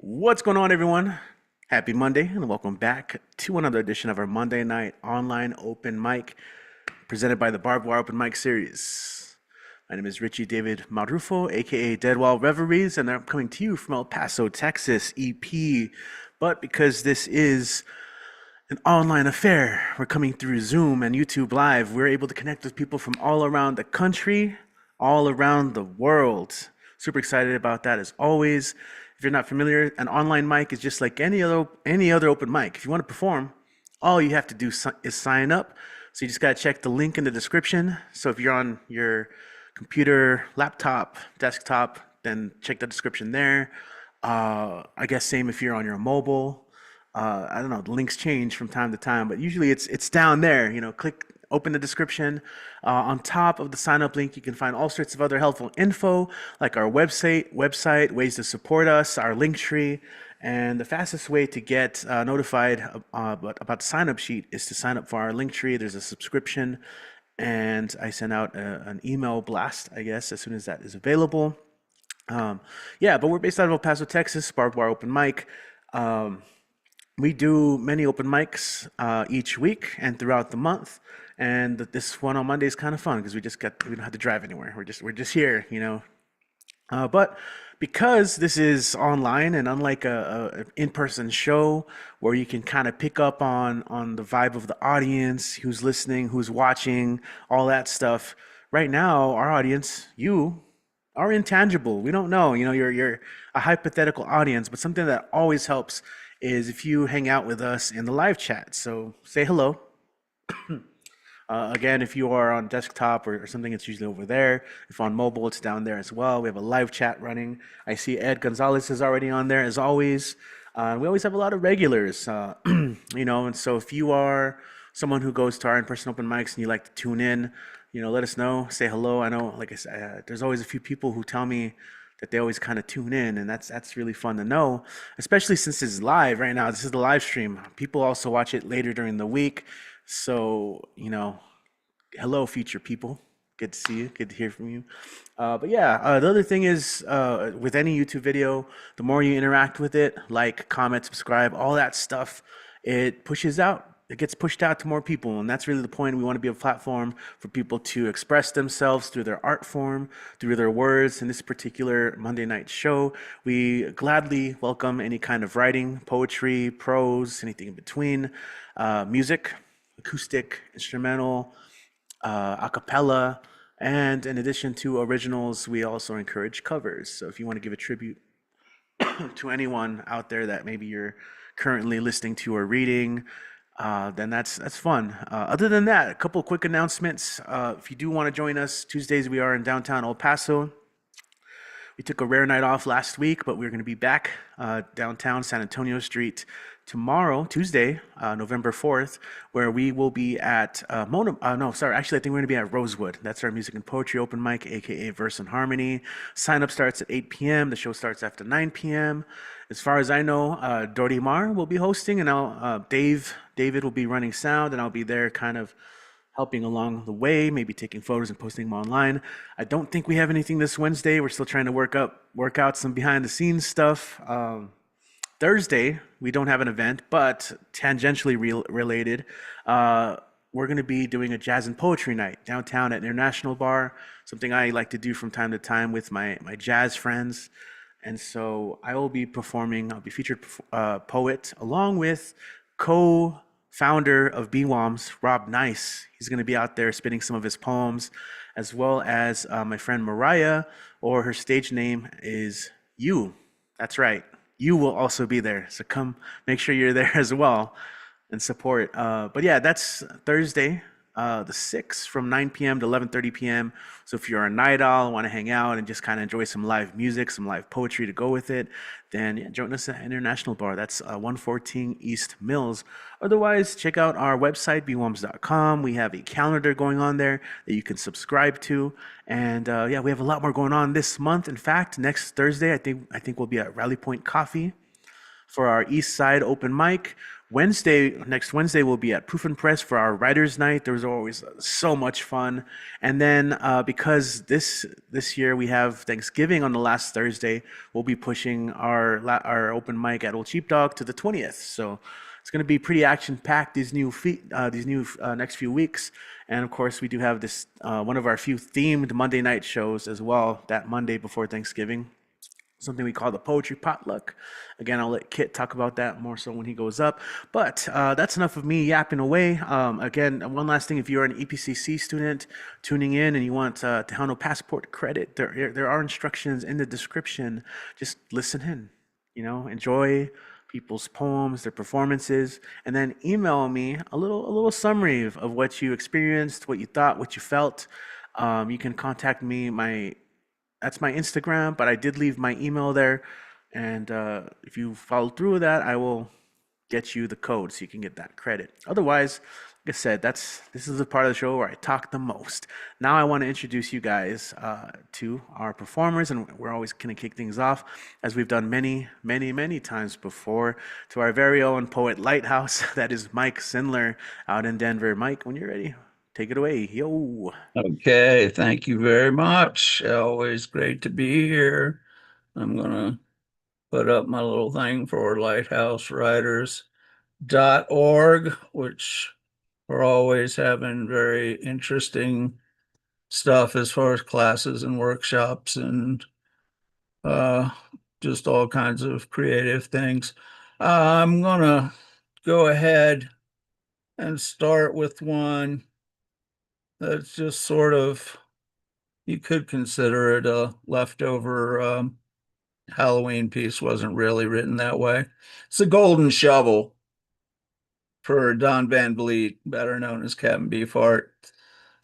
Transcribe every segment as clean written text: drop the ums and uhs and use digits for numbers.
What's going on, everyone? Happy Monday, and welcome back to another edition of our Monday night online open mic presented by the Barbed Open Mic series. My name is Richie David Marrufo, aka Deadwall Reveries, and I'm coming to you from El Paso, Texas, EP. But because this is an online affair, we're coming through Zoom and YouTube Live. We're able to connect with people from all around the country, all around the world. Super excited about that as always. If you're not familiar, an online mic is just like any other open mic. If you want to perform, all you have to do is sign up. So you just got to check the link in the description. So if you're on your computer, laptop, desktop, then check the description there. I guess same if you're on your mobile. I don't know, the links change from time to time, but usually it's down there. Click open the description. On top of the sign up link, you can find all sorts of other helpful info, like our website, ways to support us, our link tree, and the fastest way to get notified about the sign up sheet is to sign up for our link tree. There's a subscription, and I send out an email blast, I guess, as soon as that is available. But we're based out of El Paso, Texas, Barbed Wire Open Mic. We do many open mics each week and throughout the month, and this one on Monday is kind of fun because we don't have to drive anywhere. We're just here, But because this is online and unlike a in-person show where you can kind of pick up on the vibe of the audience, who's listening, who's watching, all that stuff. Right now, our audience, you are intangible. We don't know. You're a hypothetical audience, but something that always helps is if you hang out with us in the live chat. So say hello. Again, if you are on desktop or something, it's usually over there. If on mobile, it's down there as well. We have a live chat running. I see Ed Gonzalez is already on there as always. We always have a lot of regulars, and so if you are someone who goes to our in-person open mics and you like to tune in, let us know, say hello. I know, like I said, there's always a few people who tell me that they always kind of tune in, and that's really fun to know, especially since it's live right now. This is the live stream. People also watch it later during the week. So, hello, future people. Good to see you. Good to hear from you. The other thing is, with any YouTube video, the more you interact with it, like, comment, subscribe, all that stuff, it gets pushed out to more people. And that's really the point. We want to be a platform for people to express themselves through their art form, through their words. In this particular Monday night show, we gladly welcome any kind of writing, poetry, prose, anything in between, music, acoustic, instrumental, a cappella, and in addition to originals, we also encourage covers. So if you want to give a tribute to anyone out there that maybe you're currently listening to or reading, then that's fun. Other than that, a couple of quick announcements. If you do want to join us, Tuesdays we are in downtown El Paso. We took a rare night off last week, but we're going to be back downtown San Antonio Street tomorrow, Tuesday, November 4th, where we will be at I think we're going to be at Rosewood. That's our music and poetry open mic, aka Verse and Harmony. Sign up starts at 8 p.m. The show starts after 9 p.m. As far as I know, Dorimar will be hosting, and David will be running sound, and I'll be there kind of helping along the way, maybe taking photos and posting them online. I don't think we have anything this Wednesday. We're still trying to work out some behind the scenes stuff. Thursday, we don't have an event, but tangentially related. We're going to be doing a jazz and poetry night downtown at International Bar, something I like to do from time to time with my jazz friends. And so I will be performing, I'll be featured poet along with co-founder of BWOMS, Rob Nice. He's going to be out there spitting some of his poems, as well as my friend Mariah, or her stage name is You. That's right. You will also be there. So come make sure you're there as well and support. That's Thursday, the 6th from 9 p.m. to 11:30 p.m. So if you're a night owl, want to hang out and just kind of enjoy some live music, some live poetry to go with it, then join us at International Bar. That's 114 East Mills. Otherwise, check out our website, BWOMS.com. We have a calendar going on there that you can subscribe to. And we have a lot more going on this month. In fact, next Thursday, I think we'll be at Rally Point Coffee for our East Side open mic. Next Wednesday, we'll be at Proof and Press for our writers' night. There was always so much fun. And then because this year we have Thanksgiving on the last Thursday, we'll be pushing our open mic at Old Sheepdog to the 20th. So it's going to be pretty action packed these new next few weeks. And of course, we do have this one of our few themed Monday night shows as well that Monday before Thanksgiving, something we call the poetry potluck. Again, I'll let Kit talk about that more so when he goes up. But that's enough of me yapping away. Again, one last thing: if you're an EPCC student tuning in and you want to handle passport credit, there are instructions in the description. Just listen in. Enjoy people's poems, their performances, and then email me a little summary of what you experienced, what you thought, what you felt. You can contact me. That's my Instagram, but I did leave my email there. And if you follow through with that, I will get you the code so you can get that credit. Otherwise, like I said, this is the part of the show where I talk the most. Now I want to introduce you guys to our performers, and we're always going to kick things off, as we've done many, many, many times before, to our very own poet lighthouse. That is Mike Sindler out in Denver. Mike, when you're ready, take it away. Yo. Okay, thank you very much. Always great to be here. I'm gonna put up my little thing for lighthousewriters.org, which we're always having very interesting stuff as far as classes and workshops and uh, just all kinds of creative things. I'm gonna go ahead and start with one that's just sort of, you could consider it a leftover Halloween piece. Wasn't really written that way. It's a golden shovel for Don Van Vliet, better known as Captain Beefheart.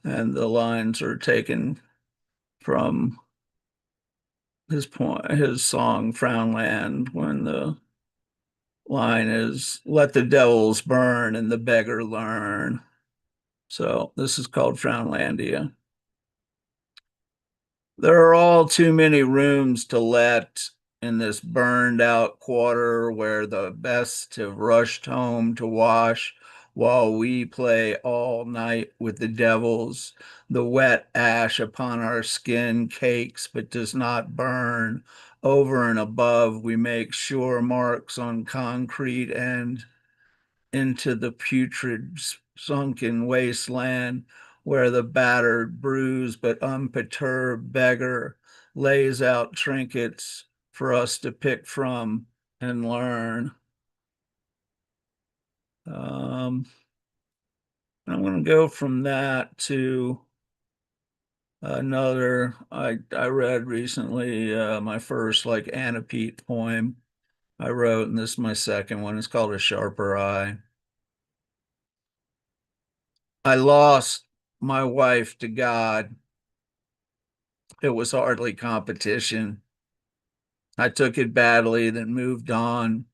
And the lines are taken from his song Frownland, when the line is, "Let the devils burn and the beggar learn." So this is called Frownlandia. There are all too many rooms to let in this burned out quarter, where the best have rushed home to wash while we play all night with the devils. The wet ash upon our skin cakes but does not burn. Over and above, we make sure marks on concrete and into the putrid, sunken wasteland, where the battered, bruised, but unperturbed beggar lays out trinkets for us to pick from and learn. Um, I'm going to go from that to another. I read recently my first like Anna Pete poem I wrote, and this is my second one. It's called A Sharper Eye. I lost my wife to God. It was hardly competition. I took it badly, then moved on.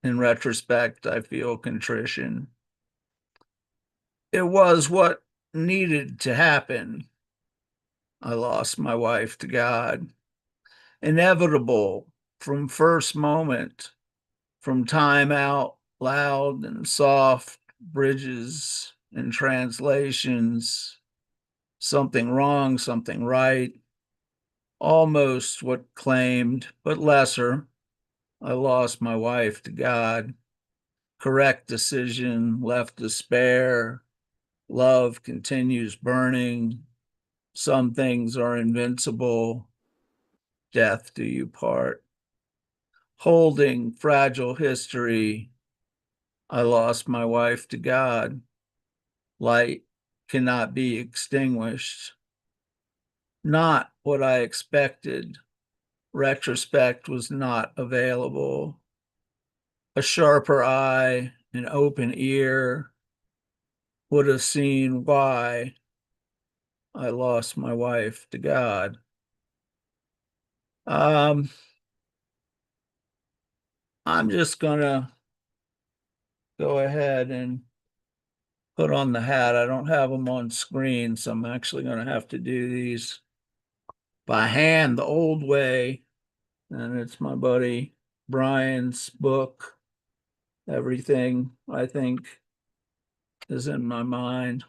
In retrospect, I feel contrition. It was what needed to happen. I lost my wife to God. Inevitable from first moment, from time out loud and soft, bridges and translations, something wrong, something right, almost what claimed, but lesser. I lost my wife to God. Correct decision, left despair. Love continues burning. Some things are invincible. Death do you part. Holding fragile history. I lost my wife to God. Light cannot be extinguished. Not what I expected. Retrospect was not available. A sharper eye, an open ear would have seen why I lost my wife to God. Um, I'm just gonna go ahead and put on the hat. I don't have them on screen, so I'm actually gonna have to do these by hand the old way. And it's my buddy Brian's book, everything I think is in my mind.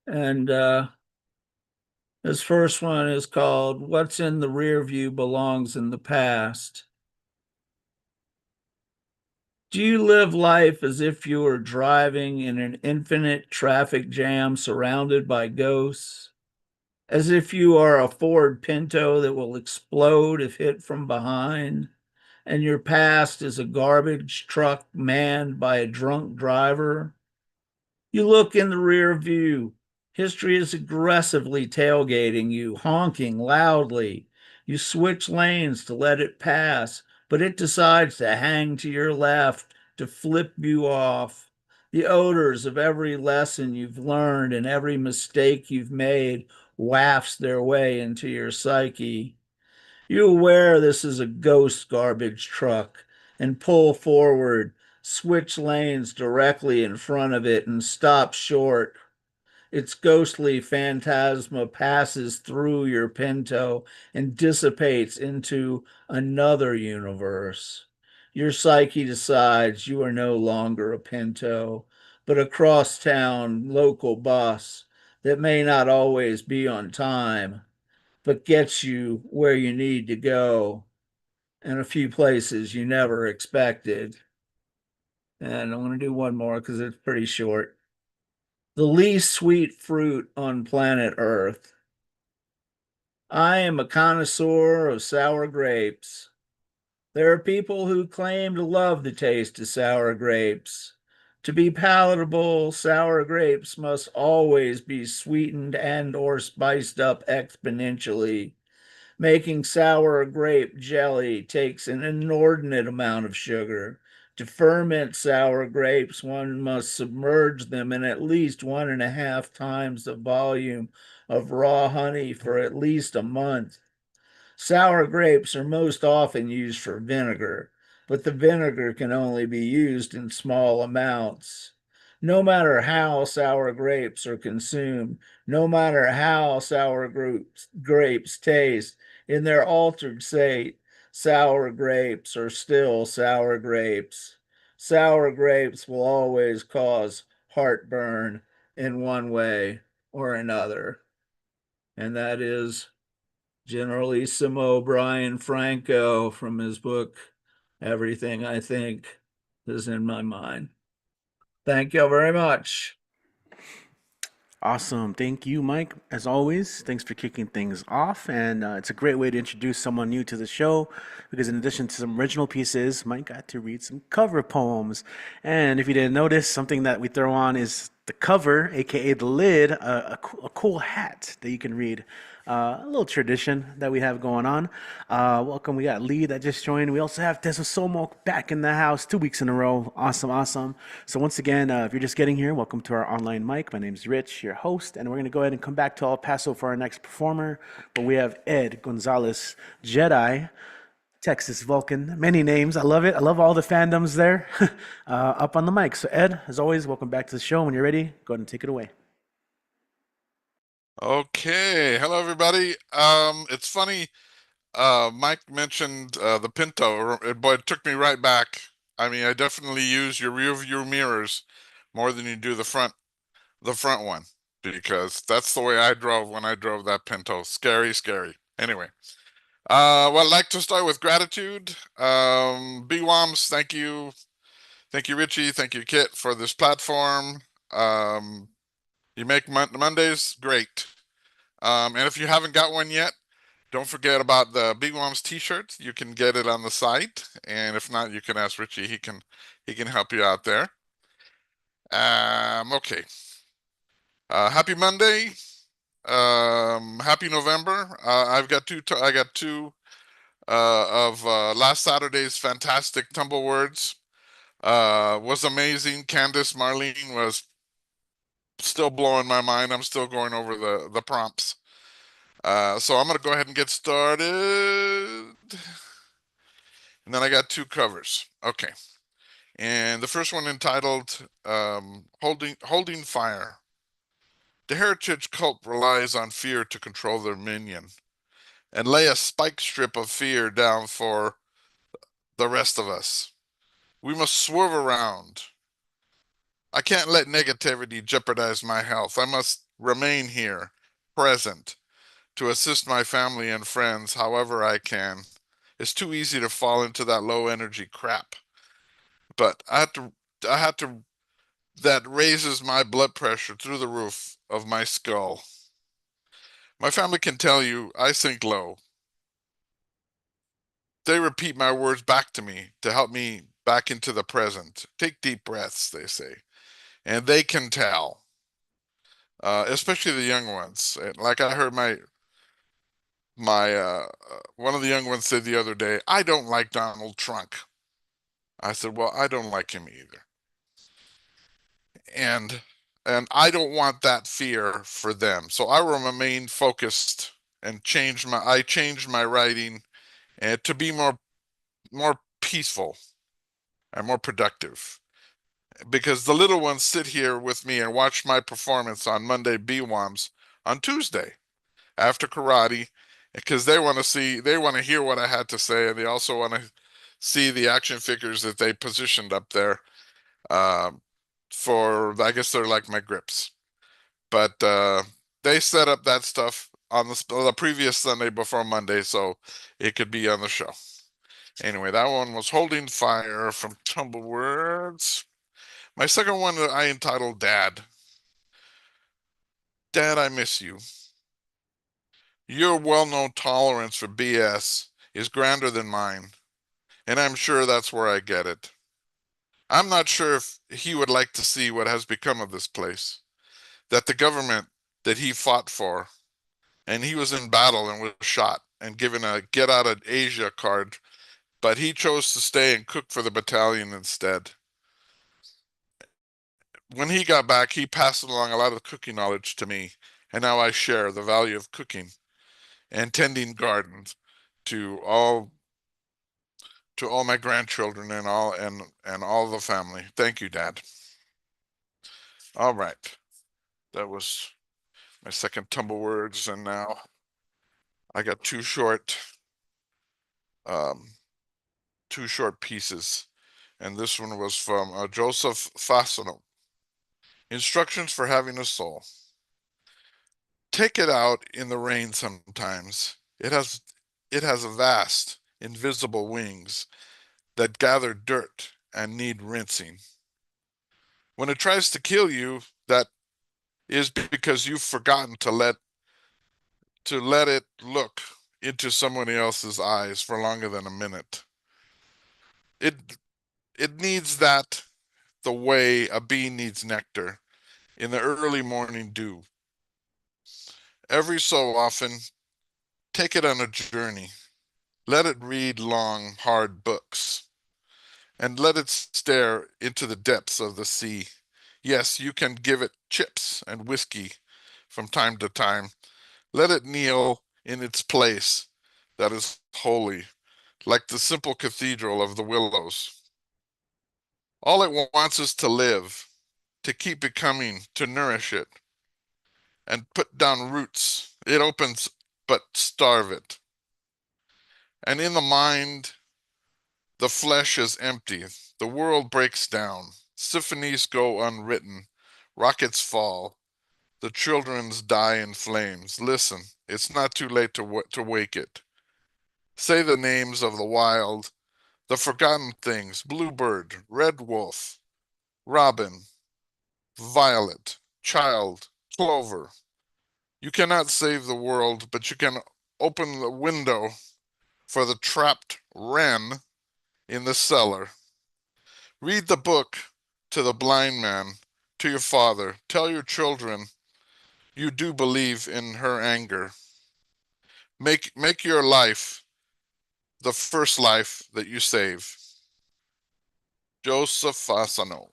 And this first one is called What's in the Rear View Belongs in the Past. Do you live life as if you were driving in an infinite traffic jam surrounded by ghosts? As if you are a Ford Pinto that will explode if hit from behind, and your past is a garbage truck manned by a drunk driver? You look in the rear view. History is aggressively tailgating you, honking loudly. You switch lanes to let it pass, but it decides to hang to your left to flip you off. The odors of every lesson you've learned and every mistake you've made wafts their way into your psyche. You aware this is a ghost garbage truck and pull forward, switch lanes directly in front of it, and stop short. Its ghostly phantasma passes through your Pinto and dissipates into another universe. Your psyche decides you are no longer a Pinto, but a crosstown local bus that may not always be on time, but gets you where you need to go and a few places you never expected. And I'm going to do one more because it's pretty short. The least sweet fruit on planet Earth. I am a connoisseur of sour grapes. There are people who claim to love the taste of sour grapes. To be palatable, sour grapes must always be sweetened and or spiced up exponentially. Making sour grape jelly takes an inordinate amount of sugar. To ferment sour grapes, one must submerge them in at least 1.5 times the volume of raw honey for at least a month. Sour grapes are most often used for vinegar, but the vinegar can only be used in small amounts. No matter how sour grapes are consumed, no matter how grapes taste, in their altered state, sour grapes are still sour grapes. Sour grapes will always cause heartburn in one way or another, and that is Generalissimo Brian Franco from his book, Everything I Think Is in My Mind. Thank you very much. Awesome. Thank you, Mike. As always, thanks for kicking things off. And it's a great way to introduce someone new to the show because, in addition to some original pieces, Mike got to read some cover poems. And if you didn't notice, something that we throw on is the cover, aka the lid, a cool hat that you can read. A little tradition that we have going on. Welcome, we got Lee that just joined. We also have Tessa Somo back in the house 2 weeks in a row. Awesome, awesome. So once again, if you're just getting here, welcome to our online mic. My name's Rich, your host, and we're going to go ahead and come back to El Paso for our next performer. But we have Ed Gonzalez, Jedi, Texas Vulcan, many names. I love it. I love all the fandoms there up on the mic. So Ed, as always, welcome back to the show. When you're ready, go ahead and take it away. Okay, hello everybody. It's funny. Mike mentioned the Pinto. Boy, it took me right back. I mean, I definitely use your rear view mirrors more than you do the front one, because that's the way I drove when I drove that Pinto. Scary, scary. Anyway, well, I'd like to start with gratitude. BWOMS, thank you, Richie, thank you, Kit, for this platform. You make Mondays great. And if you haven't got one yet, don't forget about the BWOMS t-shirts. You can get it on the site, and if not, you can ask Richie. He can help you out there. Okay. Happy Monday. Happy November. I got two of last Saturday's fantastic tumble words. Was amazing. Candace Marlene was still blowing my mind. I'm still going over the prompts. So I'm gonna go ahead and get started. And then I got two covers. Okay. And the first one entitled Holding Fire. The heritage cult relies on fear to control their minion and lay a spike strip of fear down for the rest of us. We must swerve around. I can't let negativity jeopardize my health. I must remain here, present, to assist my family and friends however I can. It's too easy to fall into that low energy crap. But I had to, that raises my blood pressure through the roof of my skull. My family can tell you I sink low. They repeat my words back to me to help me back into the present. Take deep breaths, they say. And they can tell, especially the young ones. Like I heard my one of the young ones said the other day, I don't like Donald Trump. I said, well, I don't like him either. And I don't want that fear for them. So I will remain focused and changed my writing and to be more peaceful and more productive. Because the little ones sit here with me and watch my performance on Monday BWOMS on Tuesday after karate, because they want to hear what I had to say, and they also want to see the action figures that they positioned up there. For I guess they're like my grips, but they set up that stuff on the previous Sunday before Monday, so it could be on the show. Anyway, that one was Holding Fire from Tumblewords. My second one I entitled Dad. Dad, I miss you. Your well-known tolerance for BS is grander than mine, and I'm sure that's where I get it. I'm not sure if he would like to see what has become of this place, that the government that he fought for, and he was in battle and was shot and given a get out of Asia card, but he chose to stay and cook for the battalion instead. When he got back, he passed along a lot of cooking knowledge to me, and now I share the value of cooking and tending gardens to all my grandchildren and all the family. Thank you, Dad. All right. That was my second Tumblewords, and now I got two short pieces. And this one was from Joseph Fasano. Instructions for Having a Soul. Take it out in the rain sometimes. It has vast, invisible wings that gather dirt and need rinsing. When it tries to kill you, that is because you've forgotten to let it look into someone else's eyes for longer than a minute. It needs that the way a bee needs nectar in the early morning dew. Every so often, take it on a journey. Let it read long, hard books, and let it stare into the depths of the sea. Yes, you can give it chips and whiskey from time to time. Let it kneel in its place that is holy, like the simple cathedral of the willows. All it wants is to live, to keep becoming, to nourish it, and put down roots. It opens, but starve it. And in the mind, the flesh is empty. The world breaks down. Symphonies go unwritten. Rockets fall. The children's die in flames. Listen, it's not too late to wake it. Say the names of the wild, the forgotten things: bluebird, red wolf, robin, violet, child, clover. You cannot save the world, but you can open the window for the trapped wren in the cellar. Read the book to the blind man, to your father. Tell your children you do believe in her anger. Make your life the first life that you save. Joseph Fasano.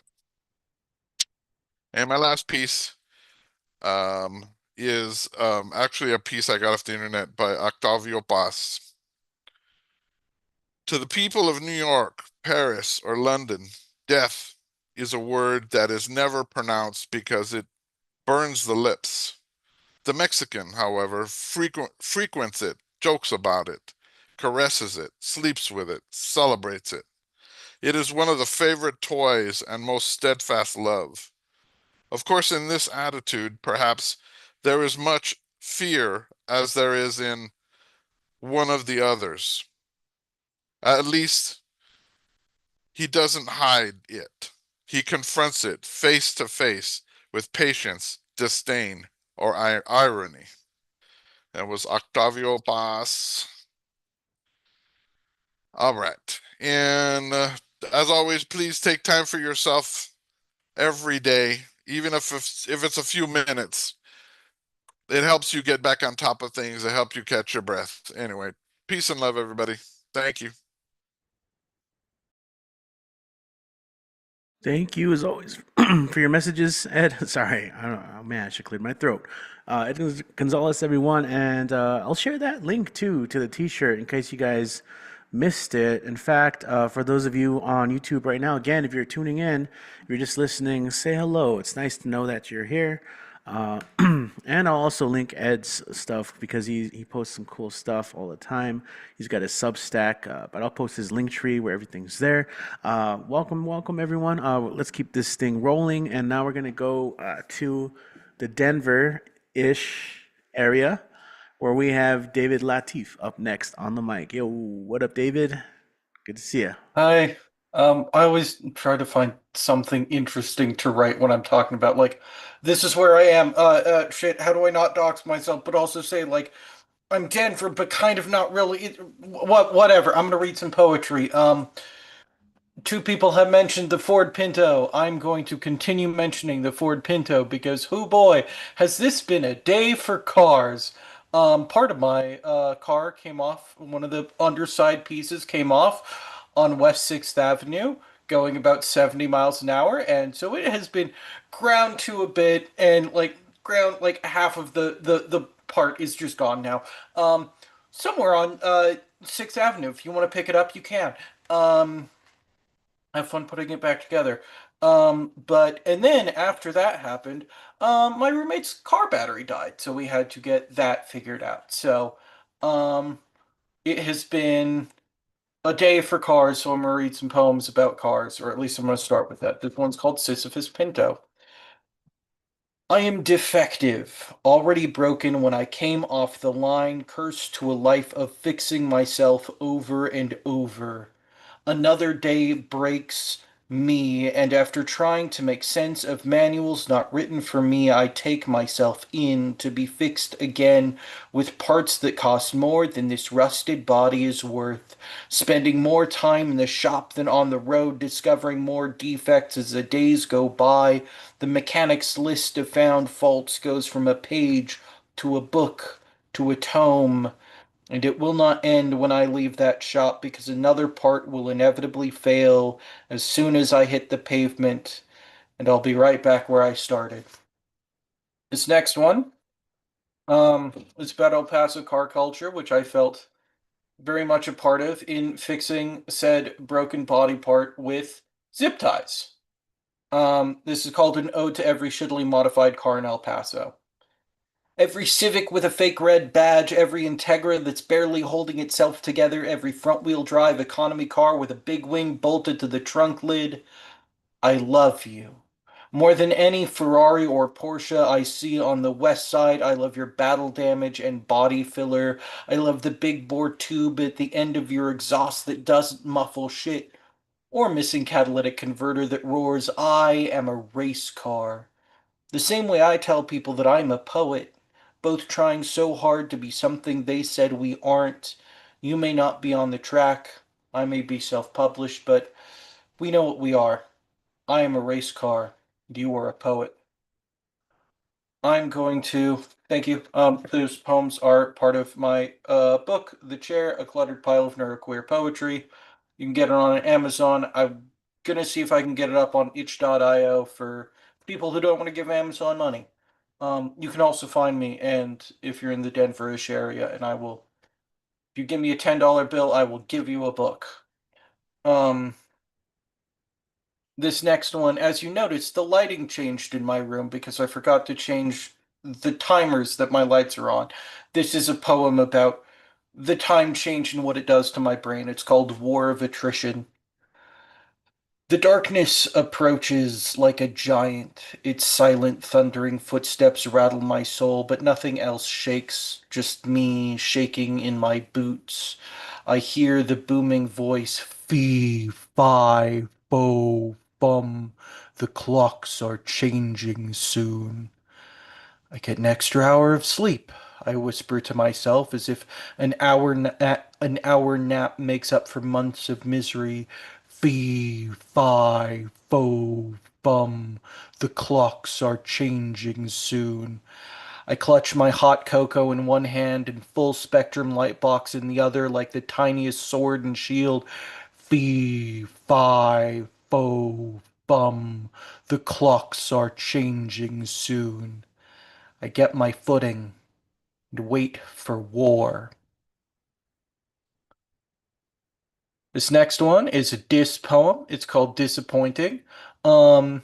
And my last piece is actually a piece I got off the internet by Octavio Paz. To the people of New York, Paris, or London, death is a word that is never pronounced because it burns the lips. The Mexican, however, frequents it, jokes about it, caresses it, sleeps with it, celebrates it. It is one of the favorite toys and most steadfast love. Of course, in this attitude, perhaps there is much fear as there is in one of the others. At least he doesn't hide it. He confronts it face to face with patience, disdain, or irony. That was Octavio Paz. All right. And as always, please take time for yourself every day, even if it's a few minutes. It helps you get back on top of things. It helps you catch your breath. Anyway, peace and love, everybody. Thank you. Thank you, as always, for your messages, Ed. Sorry, I don't know. Oh, man, I should clear my throat. Ed Gonzalez, everyone, and I'll share that link too to the T-shirt in case you guys missed it. In fact, for those of you on YouTube right now, again, if you're tuning in, if you're just listening, say hello. It's nice to know that you're here. Uh, and I'll also link Ed's stuff because he posts some cool stuff all the time. He's got his Substack, but I'll post his link tree where everything's there. Welcome everyone. Let's keep this thing rolling, and now we're gonna go to the Denver-ish area where we have David Latif up next on the mic. Yo, what up, David? Good to see you. Hi. I always try to find something interesting to write when I'm talking about like this is where I am. Shit, how do I not dox myself, but also say like I'm Denver, but kind of not really. Whatever. I'm gonna read some poetry. Two people have mentioned the Ford Pinto. I'm going to continue mentioning the Ford Pinto because, oh boy, has this been a day for cars. Part of my car came off, one of the underside pieces came off on West 6th Avenue, going about 70 miles an hour, and so it has been ground to a bit, and like half of the part is just gone now. Somewhere on 6th Avenue, if you want to pick it up, you can. Have fun putting it back together. And then after that happened, my roommate's car battery died, so we had to get that figured out. So, um, it has been a day for cars, so I'm gonna read some poems about cars, or at least I'm gonna start with that. This one's called Sisyphus Pinto. I am defective, already broken when I came off the line, cursed to a life of fixing myself over and over. Another day breaks me, and after trying to make sense of manuals not written for me, I take myself in to be fixed again with parts that cost more than this rusted body is worth, spending more time in the shop than on the road, discovering more defects as the days go by. The mechanic's list of found faults goes from a page to a book to a tome. And it will not end when I leave that shop because another part will inevitably fail as soon as I hit the pavement, and I'll be right back where I started. This next one is about El Paso car culture, which I felt very much a part of in fixing said broken body part with zip ties. This is called an ode to every shittily modified car in El Paso. Every Civic with a fake red badge, every Integra that's barely holding itself together, every front-wheel drive economy car with a big wing bolted to the trunk lid. I love you. More than any Ferrari or Porsche I see on the west side, I love your battle damage and body filler. I love the big bore tube at the end of your exhaust that doesn't muffle shit, or missing catalytic converter that roars, I am a race car. The same way I tell people that I'm a poet, both trying so hard to be something they said we aren't. You may not be on the track, I may be self-published, but we know what we are. I am a race car, and you are a poet. I'm going to thank you. Those poems are part of my book, The Chair, A Cluttered Pile of Neuroqueer Poetry. You can get it on Amazon. I'm gonna see if I can get it up on itch.io for people who don't want to give Amazon money. You can also find me, and if you're in the Denver-ish area, and if you give me a $10 bill, I will give you a book. This next one, as you noticed, the lighting changed in my room because I forgot to change the timers that my lights are on. This is a poem about the time change and what it does to my brain. It's called War of Attrition. The darkness approaches like a giant. Its silent, thundering footsteps rattle my soul, but nothing else shakes, just me shaking in my boots. I hear the booming voice, fee, fi, fo, bum. The clocks are changing soon. I get an extra hour of sleep, I whisper to myself as if an hour nap makes up for months of misery. Fee, fi, fo, bum. The clocks are changing soon. I clutch my hot cocoa in one hand and full spectrum light box in the other like the tiniest sword and shield. Fee, fi, fo, bum. The clocks are changing soon. I get my footing and wait for war. This next one is a diss poem. It's called Disappointing. Um,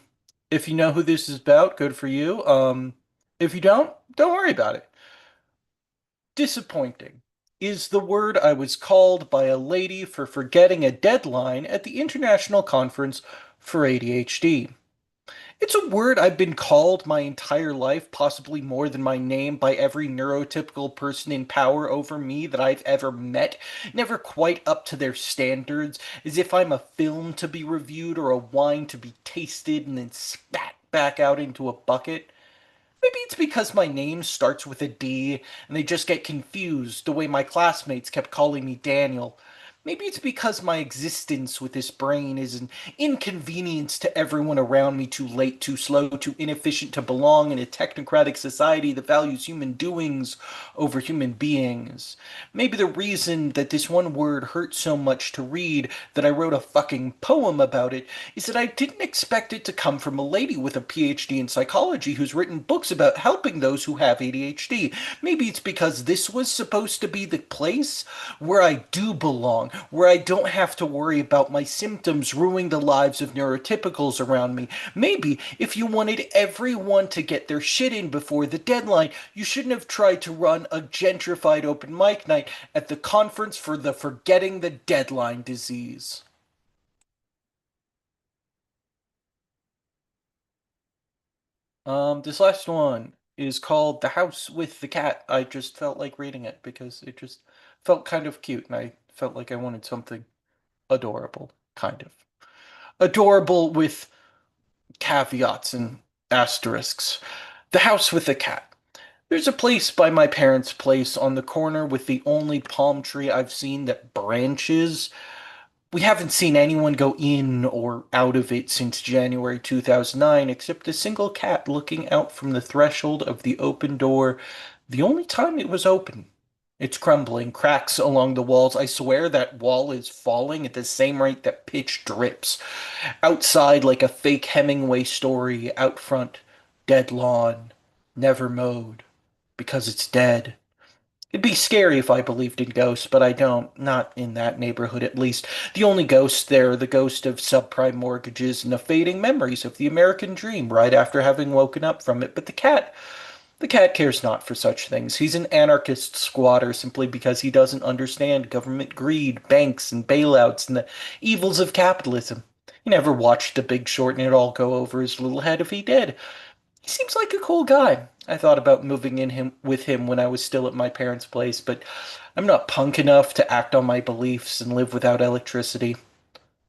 if you know who this is about, good for you. If you don't worry about it. Disappointing is the word I was called by a lady for forgetting a deadline at the International Conference for ADHD. It's a word I've been called my entire life, possibly more than my name, by every neurotypical person in power over me that I've ever met, never quite up to their standards, as if I'm a film to be reviewed or a wine to be tasted and then spat back out into a bucket. Maybe it's because my name starts with a D and they just get confused the way my classmates kept calling me Daniel. Maybe it's because my existence with this brain is an inconvenience to everyone around me, too late, too slow, too inefficient to belong in a technocratic society that values human doings over human beings. Maybe the reason that this one word hurt so much to read that I wrote a fucking poem about it is that I didn't expect it to come from a lady with a PhD in psychology who's written books about helping those who have ADHD. Maybe it's because this was supposed to be the place where I do belong, where I don't have to worry about my symptoms ruining the lives of neurotypicals around me. Maybe if you wanted everyone to get their shit in before the deadline, you shouldn't have tried to run a gentrified open mic night at the conference for the forgetting the deadline disease. This last one is called The House with the Cat. I just felt like reading it because it just felt kind of cute and I felt like I wanted something adorable, kind of. Adorable with caveats and asterisks. The House with the Cat. There's a place by my parents' place on the corner with the only palm tree I've seen that branches. We haven't seen anyone go in or out of it since January 2009, except a single cat looking out from the threshold of the open door the only time it was open. It's crumbling, cracks along the walls. I swear that wall is falling at the same rate that pitch drips. Outside, like a fake Hemingway story, out front, dead lawn, never mowed, because it's dead. It'd be scary if I believed in ghosts, but I don't. Not in that neighborhood, at least. The only ghosts there are the ghost of subprime mortgages and the fading memories of the American dream right after having woken up from it. But the cat cares not for such things. He's an anarchist squatter simply because he doesn't understand government greed, banks, and bailouts, and the evils of capitalism. He never watched The Big Short, and it'd all go over his little head if he did. He seems like a cool guy. I thought about moving in him with him when I was still at my parents' place, but I'm not punk enough to act on my beliefs and live without electricity.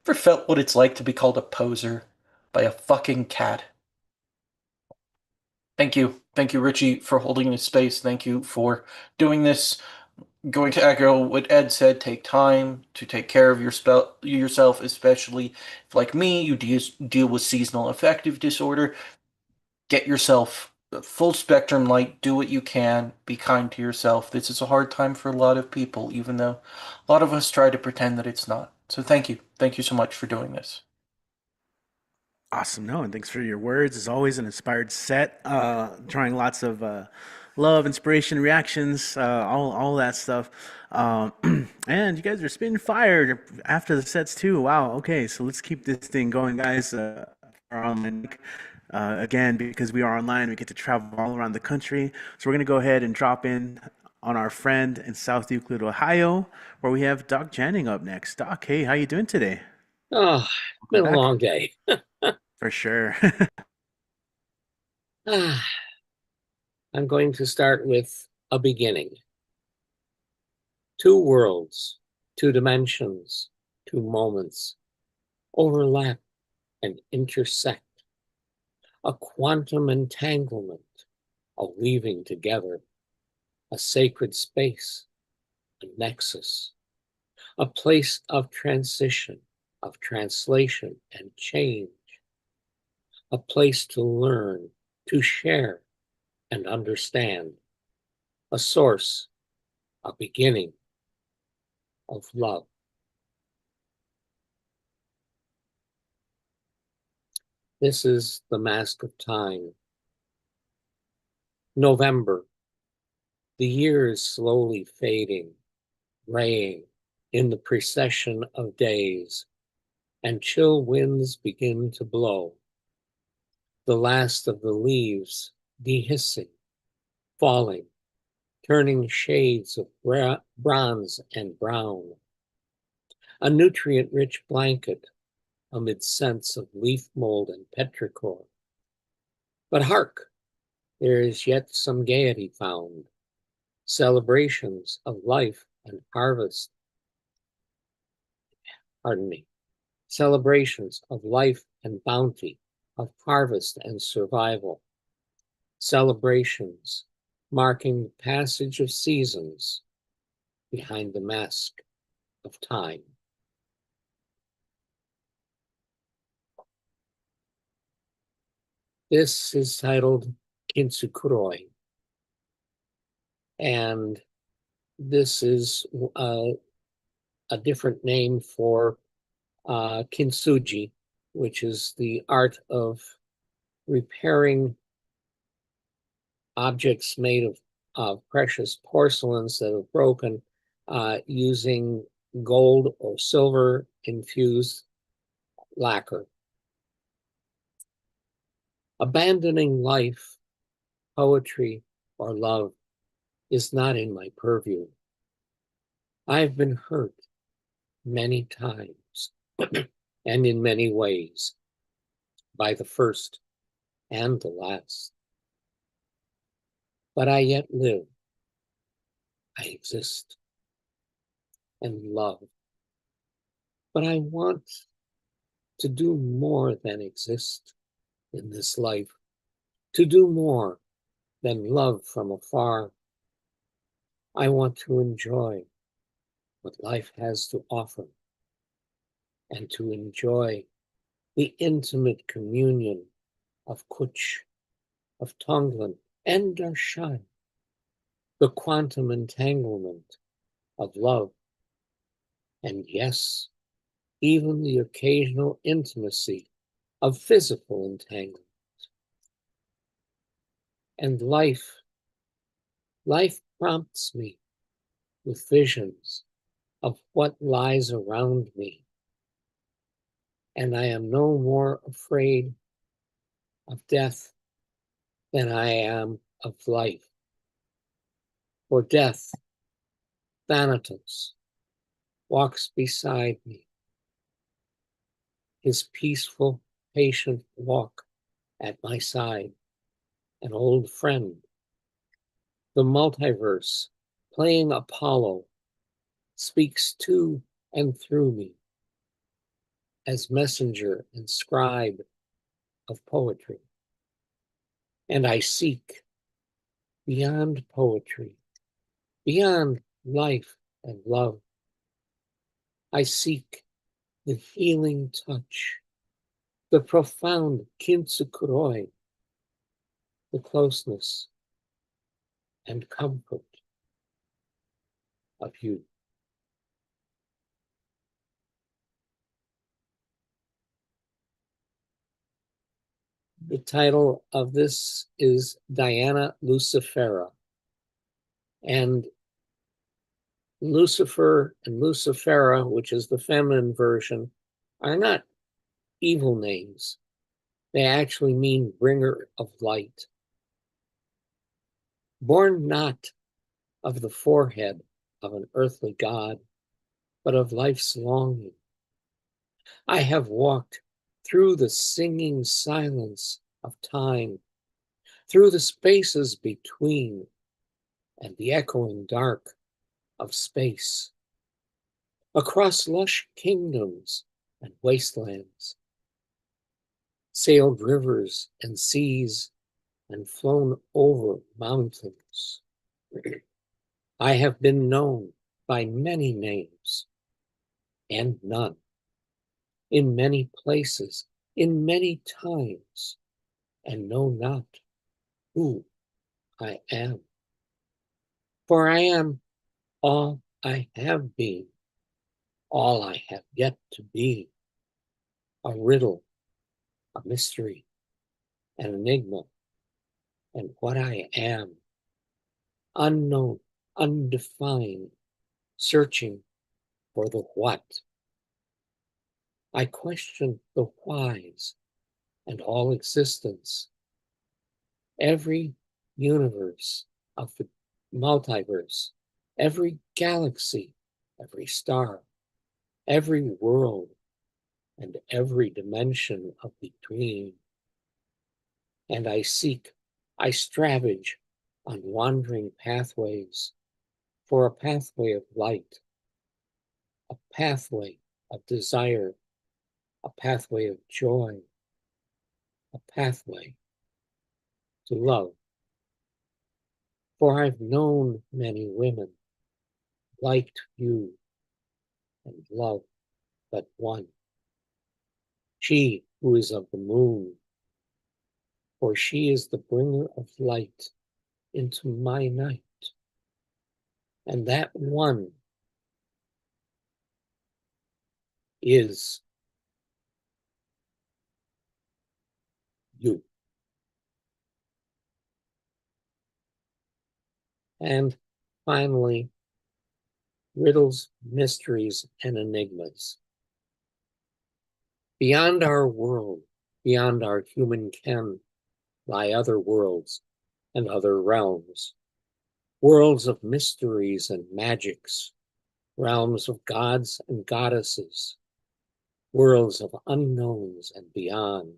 Ever felt what it's like to be called a poser by a fucking cat? Thank you. Thank you, Richie, for holding this space. Thank you for doing this. Going to echo what Ed said, take time to take care of yourself, especially if, like me, you deal with seasonal affective disorder. Get yourself full spectrum light, do what you can, be kind to yourself. This is a hard time for a lot of people, even though a lot of us try to pretend that it's not. So thank you. Thank you so much for doing this. Awesome. No, and thanks for your words. As always, an inspired set. Drawing lots of love, inspiration, reactions, all that stuff. And you guys are spitting fire after the sets too. Wow. Okay, so let's keep this thing going, guys. Again, because we are online, we get to travel all around the country. So we're gonna go ahead and drop in on our friend in South Euclid, Ohio, where we have Doc Janning up next. Doc, hey, how you doing today? Oh, Welcome been a back. long day. For sure. I'm going to start with a beginning. Two worlds, two dimensions, two moments overlap and intersect. A quantum entanglement, a weaving together, a sacred space, a nexus, a place of transition, of translation and change, a place to learn, to share and understand, a source, a beginning of love. This is the mask of time. November, the year is slowly fading, graying in the procession of days, and chill winds begin to blow. The last of the leaves dehissing, falling, turning shades of bronze and brown. A nutrient-rich blanket amid scents of leaf mold and petrichor. But hark, there is yet some gaiety found, celebrations of life and harvest. Celebrations of life and bounty, of harvest and survival. Celebrations marking the passage of seasons behind the mask of time. This is titled Kintsukuroi, and this is a different name for kintsugi, which is the art of repairing objects made of precious porcelains that have broken using gold or silver infused lacquer. Abandoning life, poetry, or love is not in my purview. I've been hurt many times and in many ways by the first and the last. But I yet live, I exist and love. But I want to do more than exist in this life, to do more than love from afar. I want to enjoy what life has to offer and to enjoy the intimate communion of Kutch, of Tonglen, and Darshan, the quantum entanglement of love, and yes, even the occasional intimacy of physical entanglement. And life prompts me with visions of what lies around me. And I am no more afraid of death than I am of life. For death, Thanatos, walks beside me. His peaceful, patient walk at my side, an old friend. The multiverse, playing Apollo, speaks to and through me as messenger and scribe of poetry. And I seek beyond poetry, beyond life and love. I seek the healing touch, the profound kintsukuroi, the closeness and comfort of you. The title of this is Diana Lucifera. And Lucifer and Lucifera, which is the feminine version, are not evil names. They actually mean bringer of light. Born not of the forehead of an earthly god, but of life's longing. I have walked through the singing silence of time, through the spaces between, and the echoing dark of space, across lush kingdoms and wastelands, sailed rivers and seas, and flown over mountains. I have been known by many names and none, in many places, in many times, and know not who I am. For I am all I have been, all I have yet to be, a riddle, a mystery, an enigma, and what I am, unknown, undefined, searching for the what. I question the whys and all existence, every universe of the multiverse, every galaxy, every star, every world, and every dimension of between. And I seek, I stravage on wandering pathways for a pathway of light, a pathway of desire, a pathway of joy, a pathway to love. For I've known many women, liked few, and loved but one. She who is of the moon, for she is the bringer of light into my night. And that one is you. And finally, riddles, mysteries, and enigmas. Beyond our world, beyond our human ken, lie other worlds and other realms. Worlds of mysteries and magics, realms of gods and goddesses, worlds of unknowns and beyond.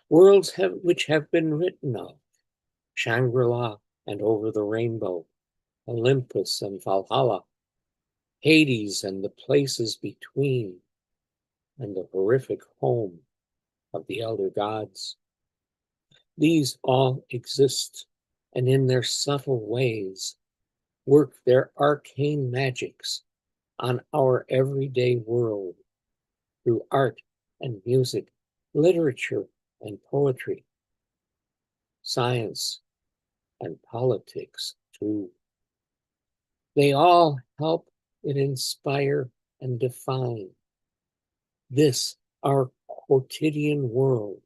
Worlds which have been written of, Shangri-La and over the rainbow, Olympus and Valhalla, Hades and the places between, and the horrific home of the elder gods. These all exist, and in their subtle ways work their arcane magics on our everyday world through art and music, literature and poetry, science and politics too. They all help and inspire and define this, our quotidian world,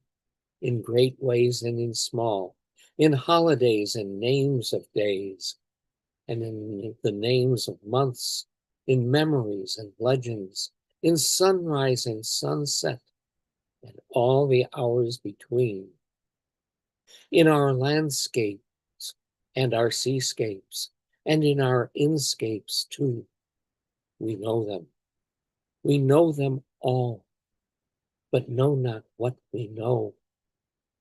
in great ways and in small, in holidays and names of days, and in the names of months, in memories and legends, in sunrise and sunset, and all the hours between, in our landscapes and our seascapes, and in our inscapes too. We know them. We know them all, but know not what we know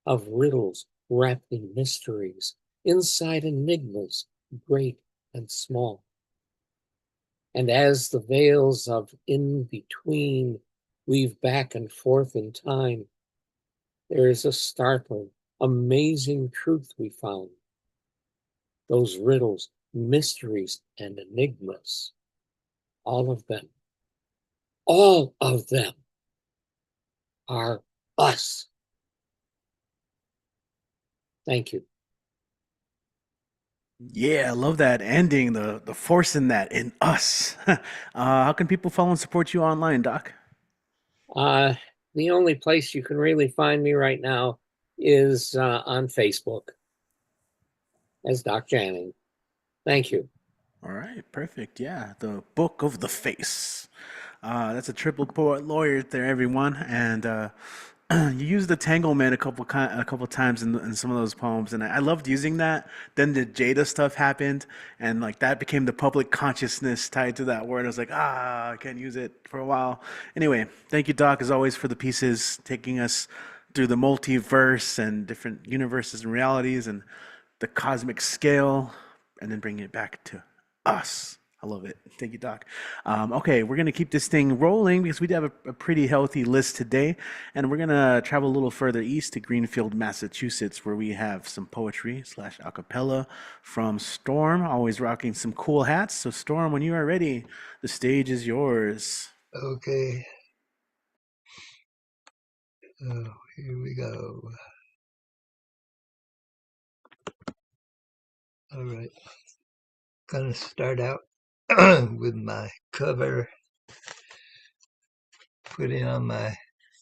of riddles wrapped in mysteries, inside enigmas, great and small. And as the veils of in-between weave back and forth in time, there is a startling, amazing truth we found. Those riddles, mysteries, and enigmas, all of them are us. Thank you. Yeah, I love that ending, the force in that, in us. How can people follow and support you online, Doc? The only place you can really find me right now is on Facebook as Doc Janning. Thank you. All right, perfect. Yeah, the Book of the Face. That's a triple poet lawyer there, everyone. And you used the Tangleman a couple times in some of those poems, and I loved using that. Then the Jada stuff happened, and like that became the public consciousness tied to that word. I was like, I can't use it for a while. Anyway, thank you, Doc, as always, for the pieces, taking us through the multiverse and different universes and realities and the cosmic scale, and then bringing it back to us. I love it. Thank you, Doc. Okay, we're going to keep this thing rolling because we do have a pretty healthy list today. And we're going to travel a little further east to Greenfield, Massachusetts, where we have some poetry slash a cappella from Storm, always rocking some cool hats. So, Storm, when you are ready, the stage is yours. Okay. Oh, here we go. All right. Gonna start out with my cover, putting on my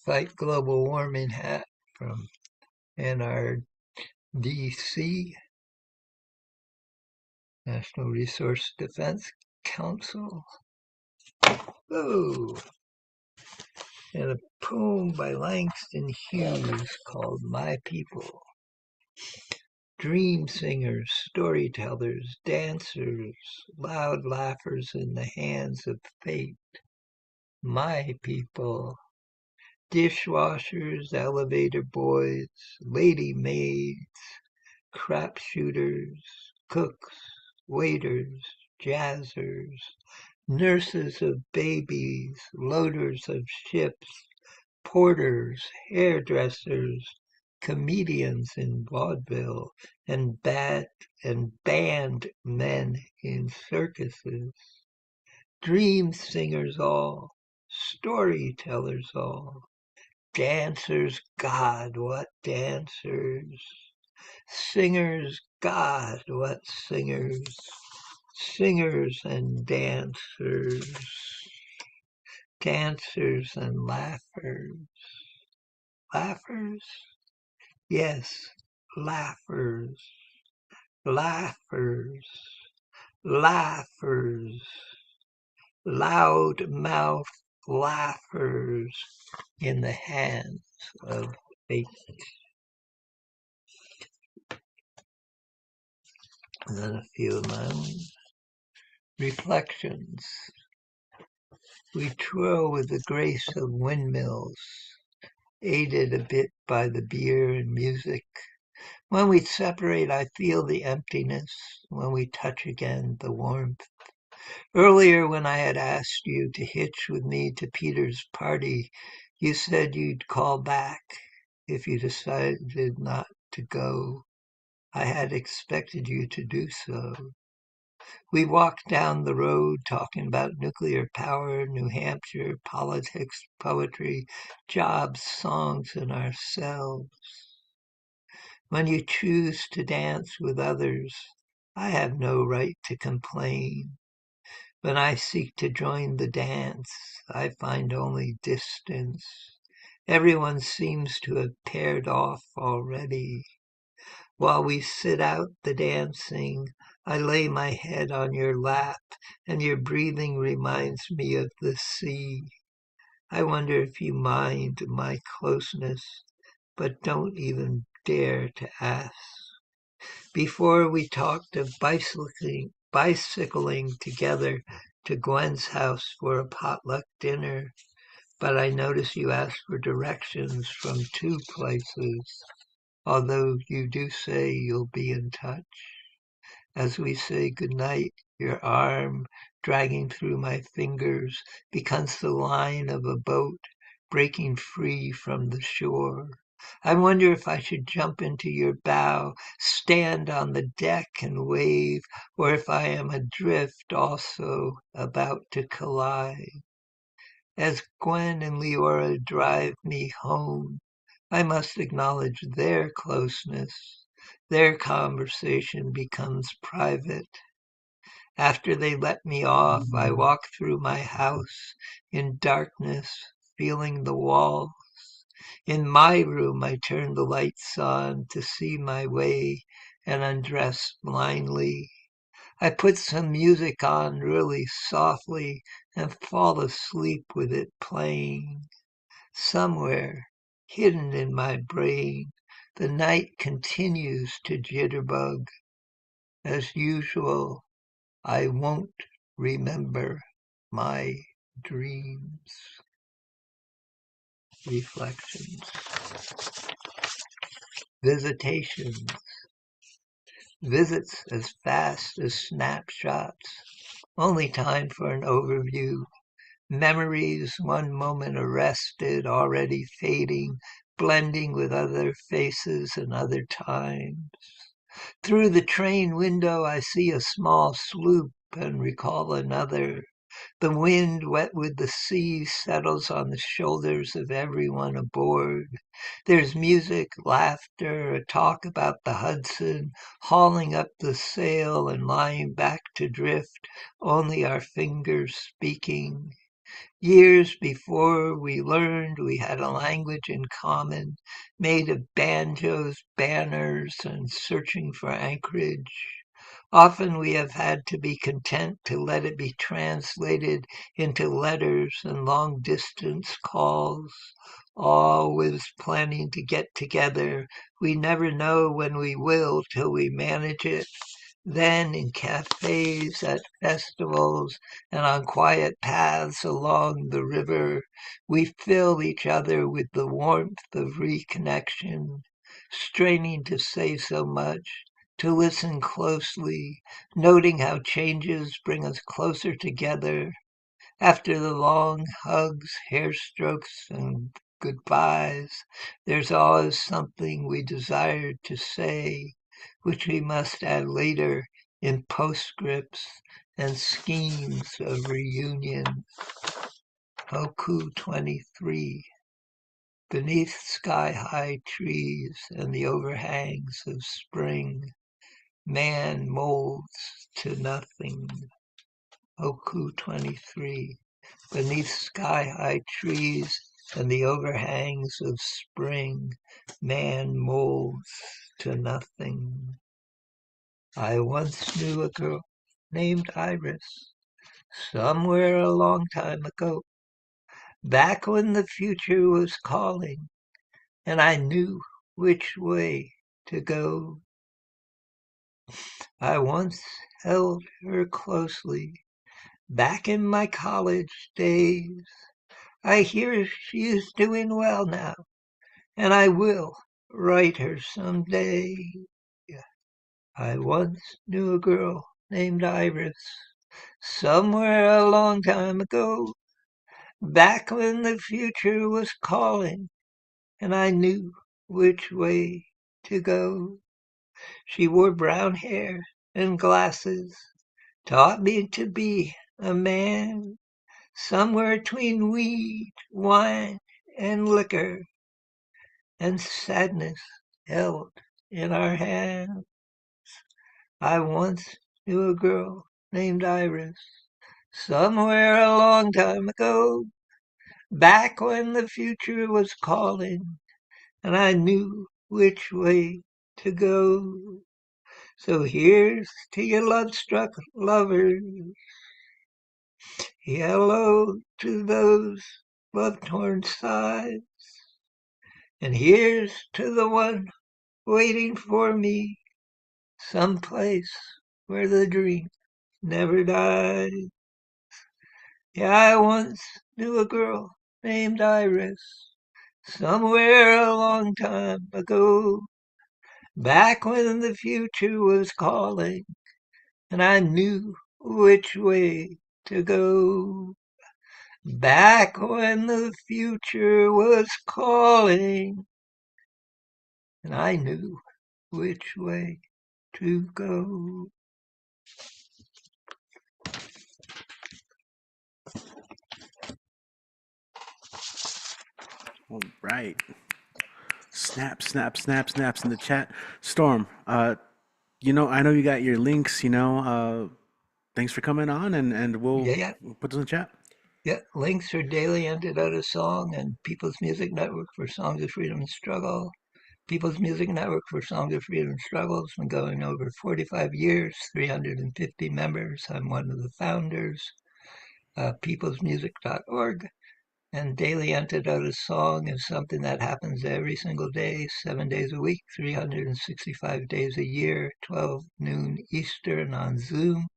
Fight Global Warming hat from NRDC, National Resource Defense Council. Oh, and a poem by Langston Hughes called My People. Dream singers, storytellers, dancers, loud laughers in the hands of fate. My people. Dishwashers, elevator boys, lady maids, crap shooters, cooks, waiters, jazzers, nurses of babies, loaders of ships, porters, hairdressers, comedians in vaudeville, and band men in circuses, dream singers all, storytellers all, dancers, God, what dancers, singers, God, what singers, singers and dancers, dancers and laughers. Laughers? Yes, laughers, laughers, laughers, loud mouth laughers in the hands of fate. And then a few of my own reflections. We twirl with the grace of windmills, aided a bit by the beer and music. When we separate, I feel the emptiness. When we touch again, the warmth. Earlier, when I had asked you to hitch with me to Peter's party, you said you'd call back if you decided not to go. I had expected you to do so. We walked down the road talking about nuclear power, New Hampshire, politics, poetry, jobs, songs, and ourselves. When you choose to dance with others, I have no right to complain. When I seek to join the dance, I find only distance. Everyone seems to have paired off already. While we sit out the dancing, I lay my head on your lap, and your breathing reminds me of the sea. I wonder if you mind my closeness, but don't even dare to ask. Before we talked of bicycling together to Gwen's house for a potluck dinner, but I notice you asked for directions from 2 places, although you do say you'll be in touch. As we say goodnight, your arm, dragging through my fingers, becomes the line of a boat breaking free from the shore. I wonder if I should jump into your bow, stand on the deck and wave, or if I am adrift also about to collide. As Gwen and Leora drive me home, I must acknowledge their closeness. Their conversation becomes private. After they let me off, I walk through my house in darkness, feeling the walls. In my room, I turn the lights on to see my way and undress blindly. I put some music on really softly and fall asleep with it playing. Somewhere hidden in my brain. The night continues to jitterbug. As usual, I won't remember my dreams. Reflections. Visitations. Visits as fast as snapshots. Only time for an overview. Memories one moment arrested, already fading, blending with other faces and other times. Through the train window I see a small sloop and recall another. The wind, wet with the sea, settles on the shoulders of everyone aboard. There's music, laughter, a talk about the Hudson, hauling up the sail and lying back to drift, only our fingers speaking. Years before we learned we had a language in common, made of banjos, banners, and searching for anchorage. Often we have had to be content to let it be translated into letters and long distance calls, always planning to get together. We never know when we will till we manage it. Then in cafes, at festivals, and on quiet paths along the river, we fill each other with the warmth of reconnection, straining to say so much, to listen closely, noting how changes bring us closer together. After the long hugs, hair strokes, and goodbyes, there's always something we desire to say, which we must add later in postscripts and schemes of reunion. Hoku 23. Beneath sky-high trees and the overhangs of spring, man molds to nothing. Hoku 23. Beneath sky-high trees and the overhangs of spring, man molds to nothing. I once knew a girl named Iris, somewhere a long time ago, back when the future was calling, and I knew which way to go. I once held her closely, back in my college days. I hear she is doing well now, and I will write her someday. I once knew a girl named Iris, somewhere a long time ago, back when the future was calling, and I knew which way to go. She wore brown hair and glasses, taught me to be a man, somewhere between weed, wine, and liquor, and sadness held in our hands. I once knew a girl named Iris, somewhere a long time ago, back when the future was calling, and I knew which way to go. So here's to your love-struck lovers. Hello to those love-torn sides. And here's to the one waiting for me, someplace where the dream never dies. Yeah, I once knew a girl named Iris, somewhere a long time ago, back when the future was calling, and I knew which way to go. Back when the future was calling, and I knew which way to go. All right. Snap, snap, snap, snaps in the chat. Storm, you know, I know you got your links, you know. Thanks for coming on, and Yeah, we'll put those in the chat. yeah. Links are Daily Antidote Song and People's Music Network for Songs of Freedom and Struggle. People's Music Network for Songs of Freedom and Struggle has been going over 45 years, 350 members. I'm one of the founders. Peoplesmusic.org. And daily antidote song is something that happens every single day, 7 days a week, 365 days a year, 12 noon Eastern on Zoom.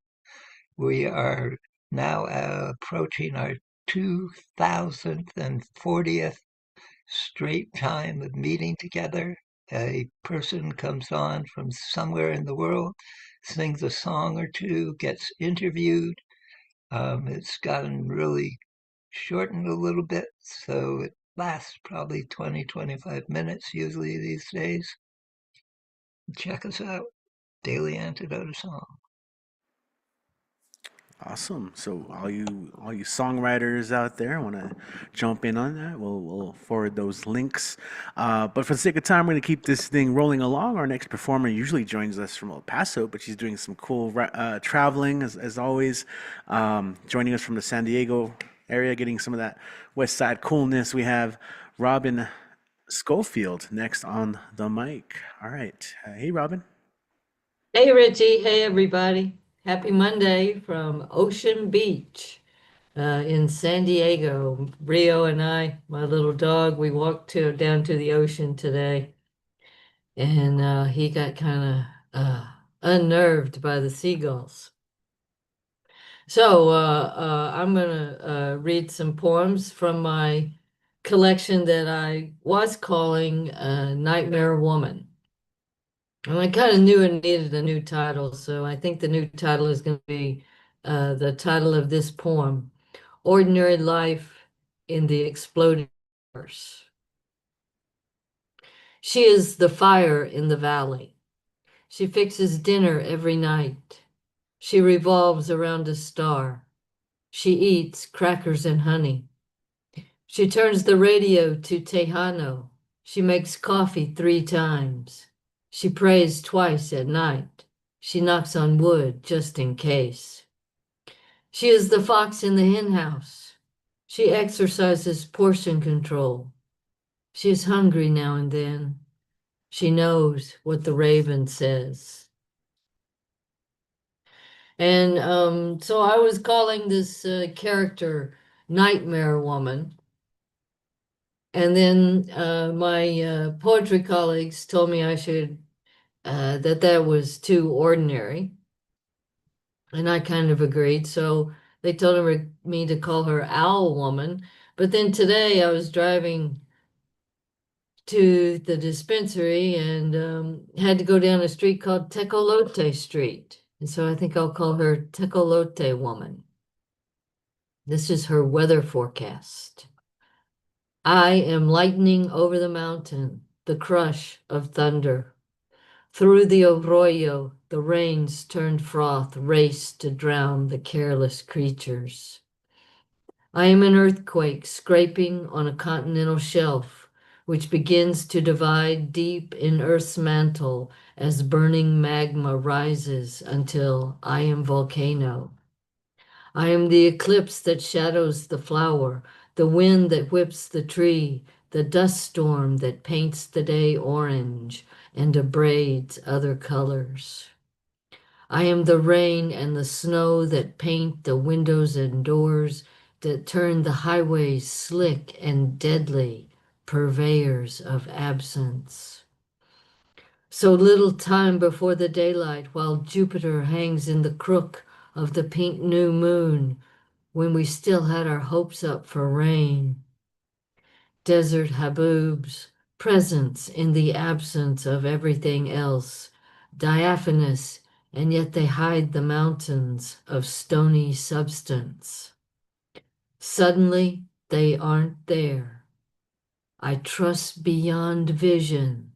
We are now approaching our 2040th straight time of meeting together. A person comes on from somewhere in the world, sings a song or two, gets interviewed. It's gotten really shortened a little bit, so it lasts probably 20, 25 minutes usually these days. Check us out, Daily Antidote Song. Awesome. So all you songwriters out there want to jump in on that, we'll forward those links. But for the sake of time, we're going to keep this thing rolling along. Our next performer usually joins us from El Paso, but she's doing some cool traveling as always, joining us from the San Diego area, getting some of that West Side coolness. We have Robin Schofield next on the mic. All right. Hey, Robin. Hey Richie, hey everybody. Happy Monday from Ocean Beach in San Diego. Rio and I, my little dog, we walked down to the ocean today, and he got kind of unnerved by the seagulls. So I'm gonna read some poems from my collection that I was calling Nightmare Woman. And I kind of knew it needed a new title, so I think the new title is going to be the title of this poem, Ordinary Life in the Exploding Universe. She is the fire in the valley. She fixes dinner every night. She revolves around a star. She eats crackers and honey. She turns the radio to Tejano. She makes coffee 3 times. She prays twice at night. She knocks on wood just in case. She is the fox in the henhouse. She exercises portion control. She is hungry now and then. She knows what the raven says. And so I was calling this character Nightmare Woman. And then my poetry colleagues told me I should that was too ordinary. And I kind of agreed. So they told me to call her Owl Woman. But then today I was driving to the dispensary and had to go down a street called Tecolote Street. And so I think I'll call her Tecolote Woman. This is her weather forecast. I am lightning over the mountain, the crush of thunder. Through the arroyo, the rains turned froth, raced to drown the careless creatures. I am an earthquake scraping on a continental shelf, which begins to divide deep in Earth's mantle as burning magma rises until I am volcano. I am the eclipse that shadows the flower, the wind that whips the tree, the dust storm that paints the day orange and abrades other colors. I am the rain and the snow that paint the windows and doors, that turn the highways slick and deadly, purveyors of absence. So little time before the daylight, while Jupiter hangs in the crook of the pink new moon, when we still had our hopes up for rain. Desert haboobs, presence in the absence of everything else, diaphanous, and yet they hide the mountains of stony substance. Suddenly, they aren't there. I trust beyond vision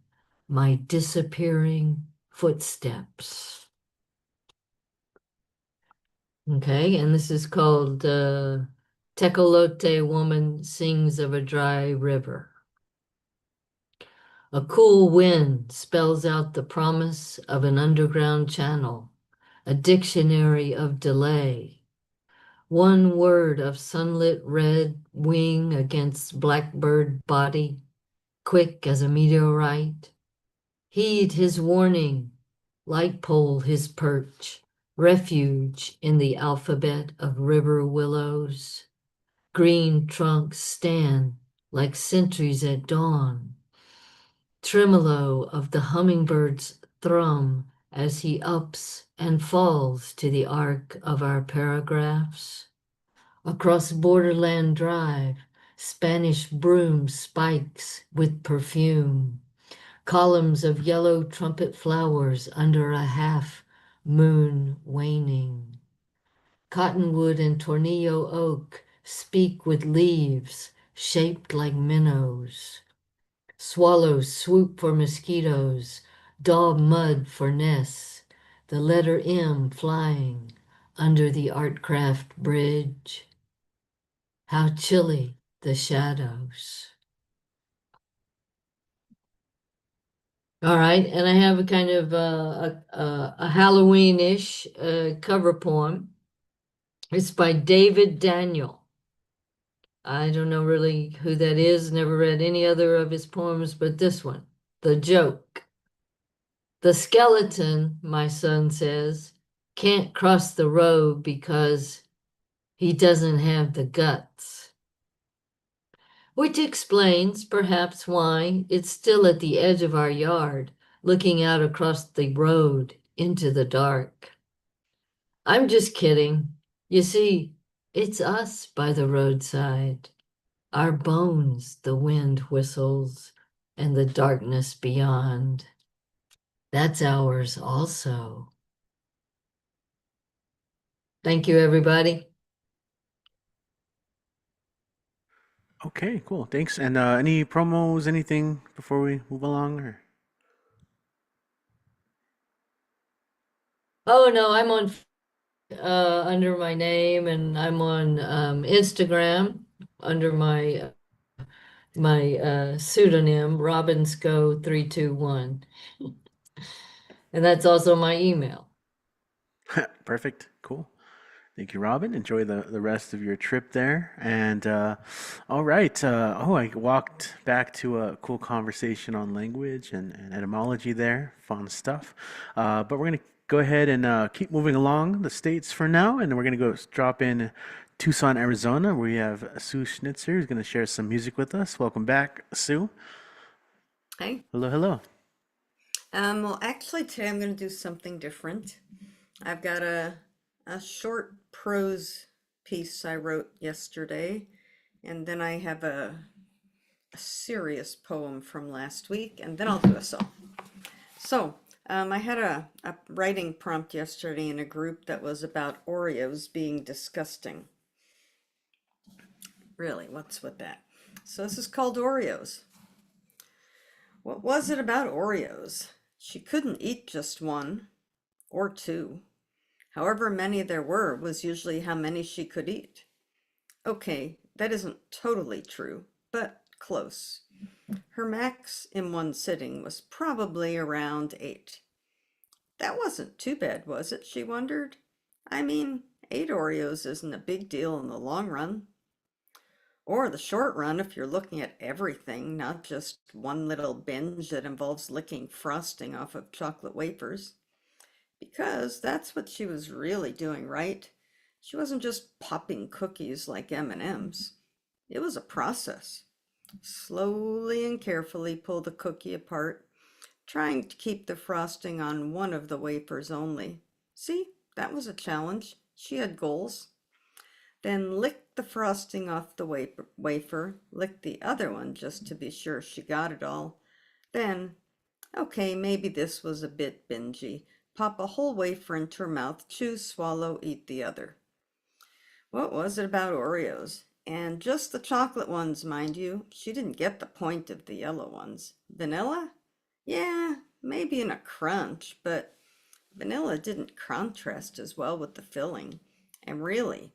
my disappearing footsteps. Okay, and this is called Tecolote Woman Sings of a Dry River. A cool wind spells out the promise of an underground channel, a dictionary of delay. One word of sunlit red wing against blackbird body, quick as a meteorite. Heed his warning, light pole his perch, refuge in the alphabet of river willows. Green trunks stand like sentries at dawn. Tremolo of the hummingbird's thrum as he ups and falls to the arc of our paragraphs. Across Borderland Drive, Spanish broom spikes with perfume. Columns of yellow trumpet flowers under a half moon waning. Cottonwood and tornillo oak speak with leaves shaped like minnows. Swallows swoop for mosquitoes, daub mud for nests, the letter M flying under the Artcraft bridge. How chilly the shadows. All right, and I have a kind of a Halloween-ish cover poem. It's by David Daniel. I don't know really who that is, never read any other of his poems, but this one, The Joke. The skeleton, my son says, can't cross the road because he doesn't have the guts. Which explains, perhaps, why it's still at the edge of our yard, looking out across the road into the dark. I'm just kidding. You see, it's us by the roadside. Our bones the wind whistles, and the darkness beyond. That's ours also. Thank you, everybody. Okay, cool. Thanks. And any promos, anything before we move along? Or? Oh no, I'm on under my name, and I'm on Instagram under my pseudonym Robinsco321, and that's also my email. Perfect. Cool. Thank you, Robin. Enjoy the rest of your trip there. And all right. I walked back to a cool conversation on language and etymology there. Fun stuff. But we're going to go ahead and keep moving along the states for now. And we're going to go drop in Tucson, Arizona, where we have Sue Schnitzer, who's going to share some music with us. Welcome back, Sue. Hey. Hello, hello. Well, actually, today I'm going to do something different. I've got a short prose piece I wrote yesterday, and then I have a serious poem from last week, and then I'll do a song. So, I had a writing prompt yesterday in a group that was about Oreos being disgusting. Really, what's with that? So this is called Oreos. What was it about Oreos? She couldn't eat just one or two. However many there were was usually how many she could eat. Okay, that isn't totally true, but close. Her max in one sitting was probably around 8. That wasn't too bad, was it, she wondered? I mean, 8 Oreos isn't a big deal in the long run. Or the short run if you're looking at everything, not just one little binge that involves licking frosting off of chocolate wafers. Because that's what she was really doing, right? She wasn't just popping cookies like M&Ms. It was a process. Slowly and carefully pull the cookie apart, trying to keep the frosting on one of the wafers only. See, that was a challenge. She had goals. Then lick the frosting off the wafer, lick the other one just to be sure she got it all. Then, okay, maybe this was a bit bingy. Pop a whole wafer into her mouth, chew, swallow, eat the other. What was it about Oreos? And just the chocolate ones, mind you. She didn't get the point of the yellow ones. Vanilla? Yeah, maybe in a crunch, but vanilla didn't contrast as well with the filling. And really,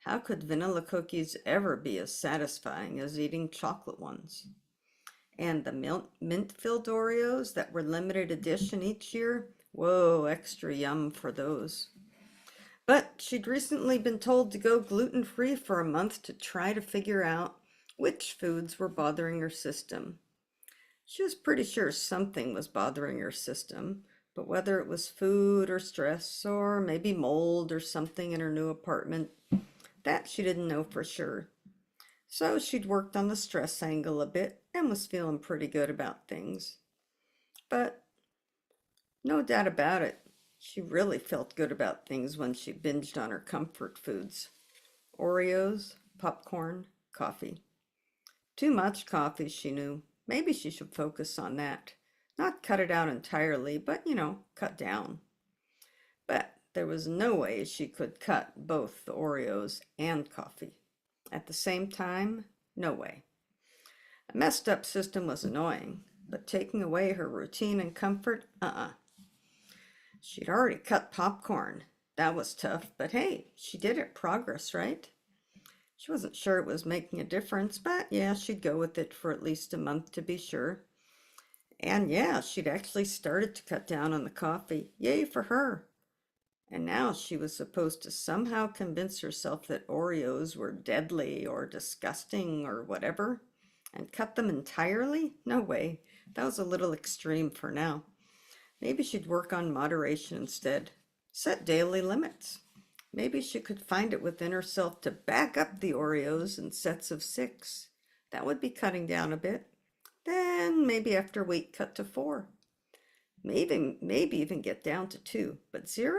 how could vanilla cookies ever be as satisfying as eating chocolate ones? And the mint-filled Oreos that were limited edition each year? Whoa, extra yum for those. But she'd recently been told to go gluten-free for a month to try to figure out which foods were bothering her system. She was pretty sure something was bothering her system, but whether it was food or stress or maybe mold or something in her new apartment, that she didn't know for sure. So she'd worked on the stress angle a bit and was feeling pretty good about things. But no doubt about it, she really felt good about things when she binged on her comfort foods. Oreos, popcorn, coffee. Too much coffee, she knew. Maybe she should focus on that. Not cut it out entirely, but cut down. But there was no way she could cut both the Oreos and coffee. At the same time, no way. A messed up system was annoying, but taking away her routine and comfort, She'd already cut popcorn. That was tough, but hey, she did it. Progress, right? She wasn't sure it was making a difference, but yeah, she'd go with it for at least a month to be sure. And yeah, she'd actually started to cut down on the coffee. Yay for her. And now she was supposed to somehow convince herself that Oreos were deadly or disgusting or whatever, and cut them entirely? No way. That was a little extreme for now. Maybe she'd work on moderation instead. Set daily limits. Maybe she could find it within herself to back up the Oreos in sets of 6. That would be cutting down a bit. Then maybe after a week cut to 4. Maybe even get down to 2. But 0?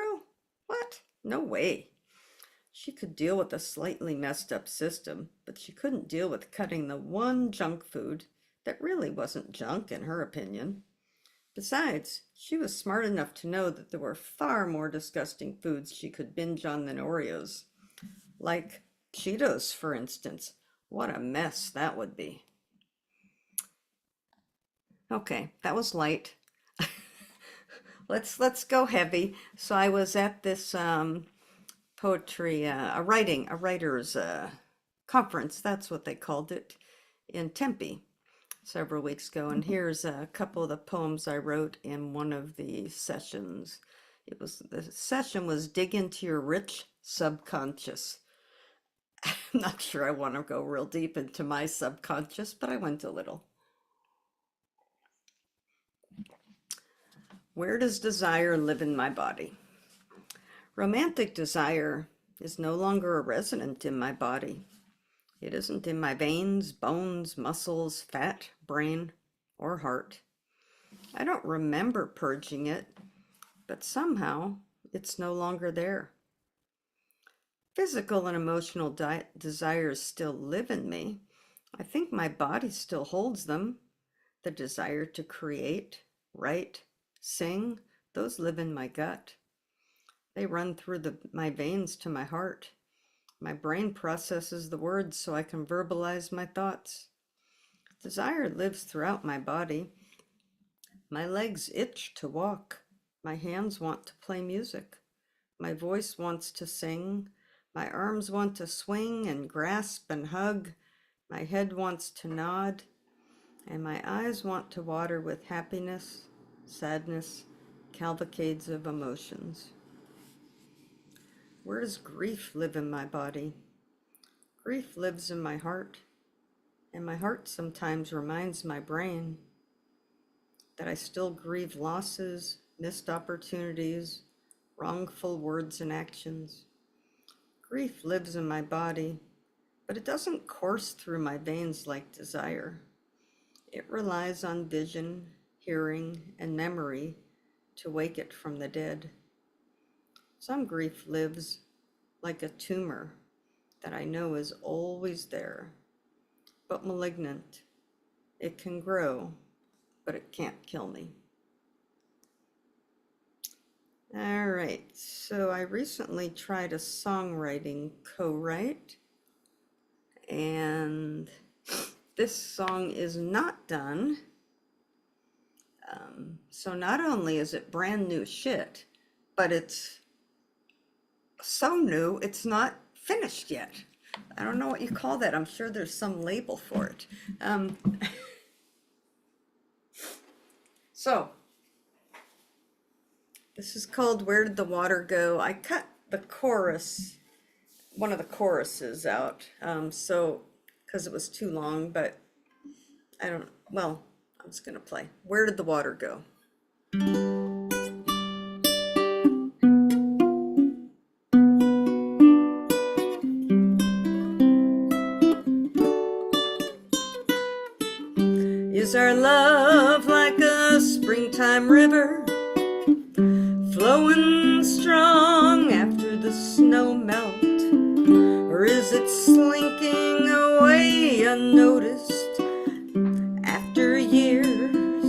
What? No way. She could deal with a slightly messed up system, but she couldn't deal with cutting the one junk food that really wasn't junk in her opinion. Besides, she was smart enough to know that there were far more disgusting foods she could binge on than Oreos. Like Cheetos, for instance. What a mess that would be. Okay, that was light. Let's go heavy. So I was at this poetry, a writer's conference, that's what they called it, in Tempe several weeks ago. And here's a couple of the poems I wrote in one of the sessions. The session was Dig Into Your Rich Subconscious. I'm not sure I want to go real deep into my subconscious, but I went a little. Where does desire live in my body? Romantic desire is no longer a resident in my body. It isn't in my veins, bones, muscles, fat, brain, or heart. I don't remember purging it, but somehow it's no longer there. Physical and emotional desires still live in me. I think my body still holds them. The desire to create, write, sing, those live in my gut. They run through my veins to my heart. My brain processes the words so I can verbalize my thoughts. Desire lives throughout my body. My legs itch to walk. My hands want to play music. My voice wants to sing. My arms want to swing and grasp and hug. My head wants to nod. And my eyes want to water with happiness, sadness, cavalcades of emotions. Where does grief live in my body? Grief lives in my heart, and my heart sometimes reminds my brain that I still grieve losses, missed opportunities, wrongful words and actions. Grief lives in my body, but it doesn't course through my veins like desire. It relies on vision, hearing, and memory to wake it from the dead. Some grief lives like a tumor that I know is always there, but malignant. It can grow, but it can't kill me. All right, so I recently tried a songwriting co-write, and this song is not done. So not only is it brand new shit, but it's so new, it's not finished yet. I don't know what you call that. I'm sure there's some label for it. So, this is called Where Did the Water Go? I cut the chorus, one of the choruses out, because it was too long, but I'm just going to play. Where did the water go? Is our love like a springtime river, flowing strong after the snow melt? Or is it slinking away unnoticed after years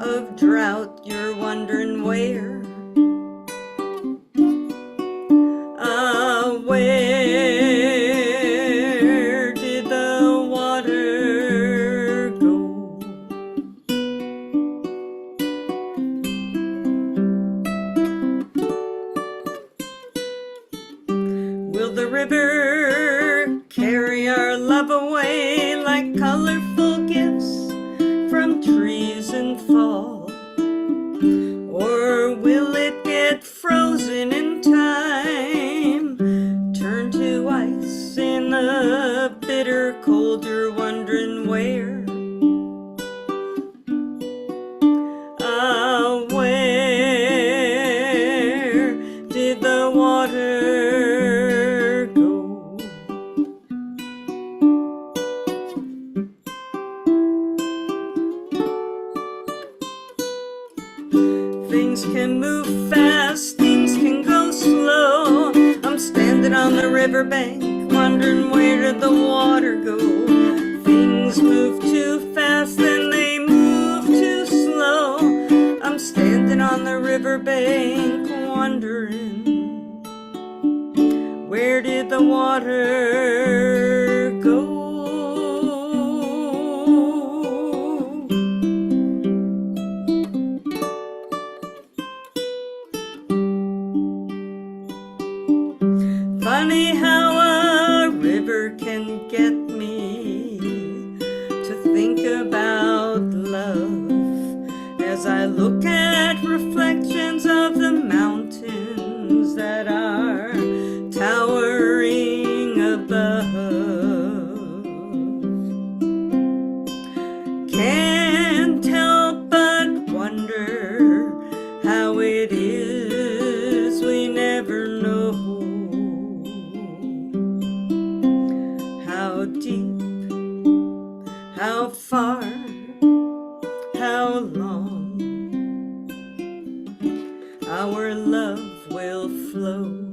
of drought? You're wondering where? Where did the water go? Will the river carry our love away like colorful gifts from trees in fall? Or will it get frozen in time, turn to ice in the bitter cold? You're wondering where? Where did the water go? Things can move fast, things can go slow. I'm standing on the riverbank, wondering where did the water go? Things move too fast and they move too slow. I'm standing on the riverbank, wondering where did the water go? Funny how a river can get me to think about love as I look at reflections of the mountains that are towering above. Can't help but wonder how it is we never know how deep, how far, how long our love will flow.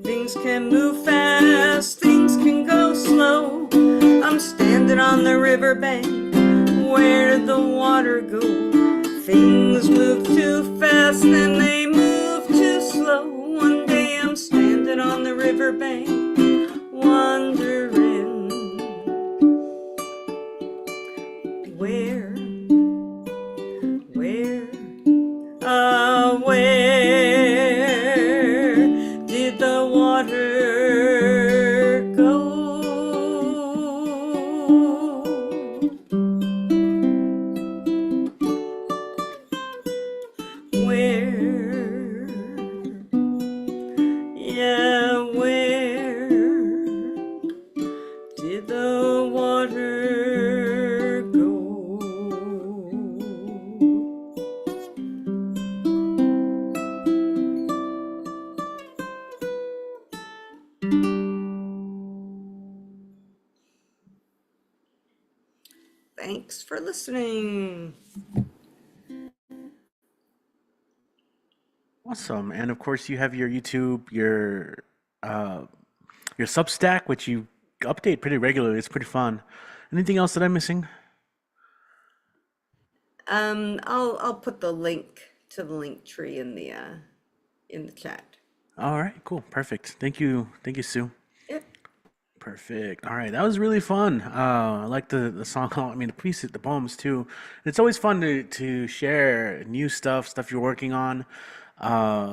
Things can move fast, things can go slow. I'm standing on the riverbank, where did the water go? Things move too fast and they move too slow. One day I'm standing on the riverbank, wondering where did the water go? Where, yeah, where did the water go? Thanks for listening. Awesome. And of course, you have your YouTube, your Substack, which you update pretty regularly. It's pretty fun. Anything else that I'm missing? I'll put the link to the link tree in the chat. All right, cool, perfect. Thank you, Sue. Yep. Perfect. All right, that was really fun. I like the song. I mean, the piece, the poems too. It's always fun to share new stuff you're working on.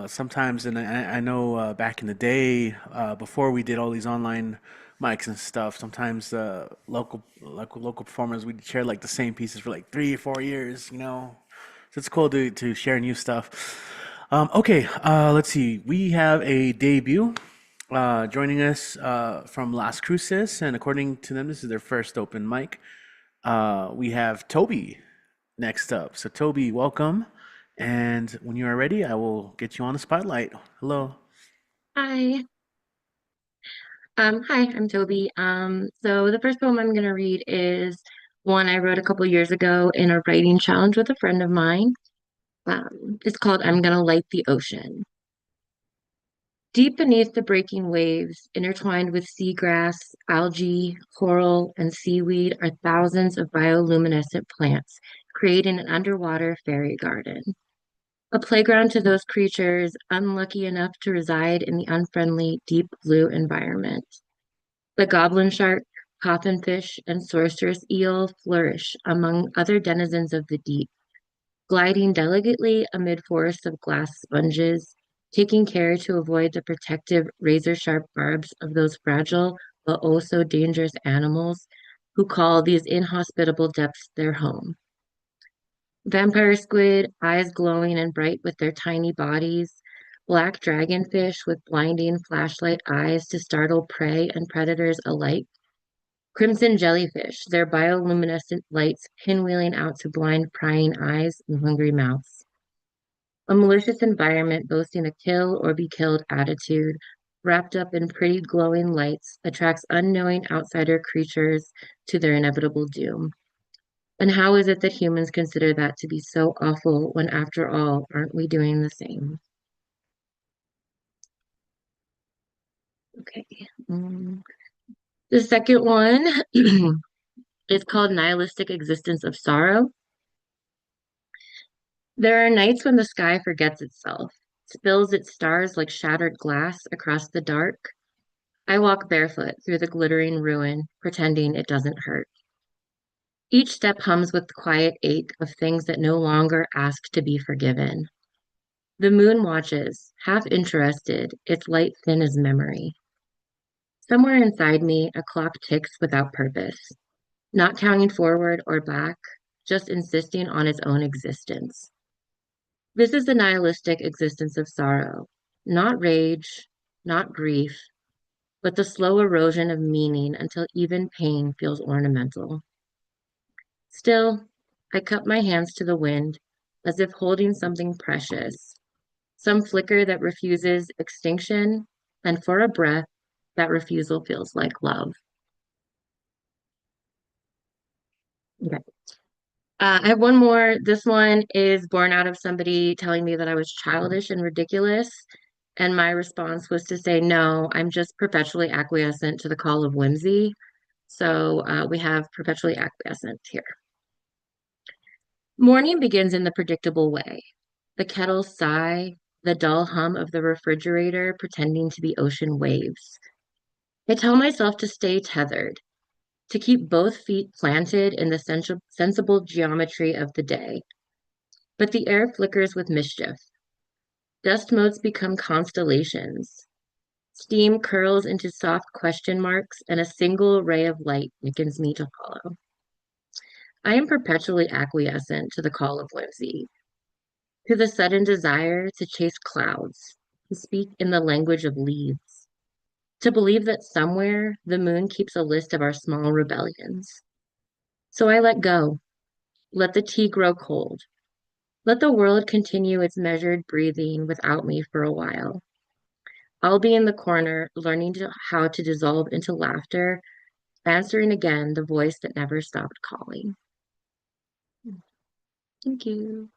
Sometimes, and I know back in the day, before we did all these online mics and stuff, sometimes local performers we'd share like the same pieces for like 3 or 4 years. So it's cool to share new stuff. Okay, let's see. We have a debut. joining us from Las Cruces, and according to them, this is their first open mic. We have Toby next up. So, Toby, welcome. And when you are ready, I will get you on the spotlight. Hello. Hi. Hi, I'm Toby. So the first poem I'm going to read is one I wrote a couple years ago in a writing challenge with a friend of mine. It's called I'm Gonna Light the Ocean. Deep beneath the breaking waves, intertwined with seagrass, algae, coral, and seaweed, are thousands of bioluminescent plants, creating an underwater fairy garden. A playground to those creatures unlucky enough to reside in the unfriendly deep blue environment. The goblin shark, coffinfish, and sorceress eel flourish among other denizens of the deep, gliding delicately amid forests of glass sponges, taking care to avoid the protective razor-sharp barbs of those fragile but oh so dangerous animals who call these inhospitable depths their home. Vampire squid, eyes glowing and bright with their tiny bodies, black dragonfish with blinding flashlight eyes to startle prey and predators alike, crimson jellyfish, their bioluminescent lights pinwheeling out to blind prying eyes and hungry mouths. A malicious environment boasting a kill or be killed attitude, wrapped up in pretty glowing lights, attracts unknowing outsider creatures to their inevitable doom. And how is it that humans consider that to be so awful when, after all, aren't we doing the same? Okay. The second one is called Nihilistic Existence of Sorrow. There are nights when the sky forgets itself, spills its stars like shattered glass across the dark. I walk barefoot through the glittering ruin, pretending it doesn't hurt. Each step hums with the quiet ache of things that no longer ask to be forgiven. The moon watches, half interested, its light thin as memory. Somewhere inside me, a clock ticks without purpose, not counting forward or back, just insisting on its own existence. This is the nihilistic existence of sorrow, not rage, not grief, but the slow erosion of meaning until even pain feels ornamental. Still, I cup my hands to the wind, as if holding something precious, some flicker that refuses extinction, and for a breath, that refusal feels like love. Okay. I have one more. This one is born out of somebody telling me that I was childish and ridiculous. And my response was to say, no, I'm just perpetually acquiescent to the call of whimsy. So we have perpetually acquiescent here. Morning begins in the predictable way. The kettle's sigh, the dull hum of the refrigerator pretending to be ocean waves. I tell myself to stay tethered, to keep both feet planted in the sensible geometry of the day. But the air flickers with mischief. Dust motes become constellations. Steam curls into soft question marks, and a single ray of light beckons me to follow. I am perpetually acquiescent to the call of whimsy, to the sudden desire to chase clouds, to speak in the language of leaves, to believe that somewhere the moon keeps a list of our small rebellions. So I let go, let the tea grow cold, let the world continue its measured breathing without me for a while. I'll be in the corner, learning how to dissolve into laughter, answering again the voice that never stopped calling. Thank you.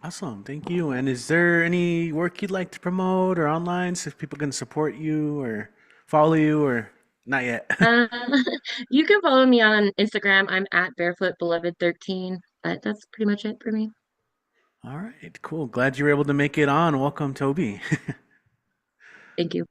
Awesome. Thank you. And is there any work you'd like to promote or online so if people can support you or follow you or not yet? You can follow me on Instagram. I'm at barefootbeloved13. That's pretty much it for me. All right, cool. Glad you were able to make it on. Welcome, Toby. Thank you.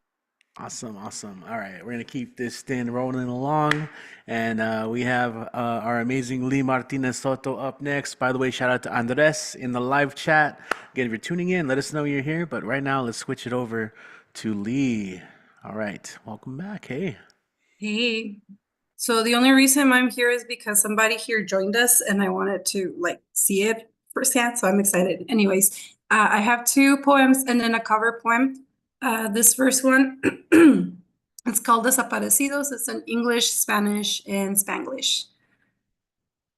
Awesome, awesome. All right, we're gonna keep this thing rolling along, and we have our amazing Lee Martinez Soto up next. By the way, shout out to Andres in the live chat. Again, if you're tuning in, let us know you're here. But right now, let's switch it over to Lee. All right, welcome back. Hey. Hey. So the only reason I'm here is because somebody here joined us and I wanted to like see it firsthand, so I'm excited. Anyways, I have two poems and then a cover poem. This first one, it's called Desaparecidos. It's in English, Spanish, and Spanglish.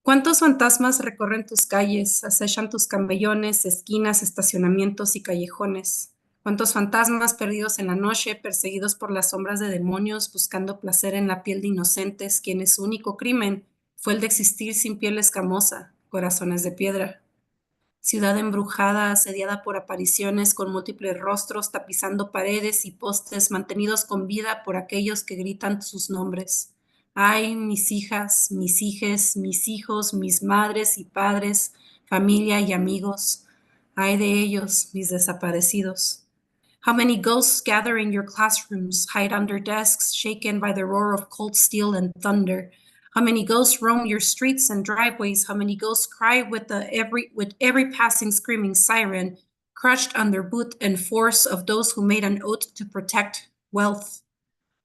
¿Cuántos fantasmas recorren tus calles, acechan tus camellones, esquinas, estacionamientos y callejones? ¿Cuántos fantasmas perdidos en la noche, perseguidos por las sombras de demonios, buscando placer en la piel de inocentes, quienes su único crimen fue el de existir sin piel escamosa, corazones de piedra? Ciudad embrujada, asediada por apariciones con múltiples rostros, tapizando paredes y postes, mantenidos con vida por aquellos que gritan sus nombres. Ay, mis hijas, mis hijes, mis hijos, mis madres y padres, familia y amigos. Ay de ellos, mis desaparecidos. How many ghosts gather in your classrooms, hide under desks, shaken by the roar of cold steel and thunder? How many ghosts roam your streets and driveways? How many ghosts cry with every passing screaming siren, crushed under boot and force of those who made an oath to protect wealth?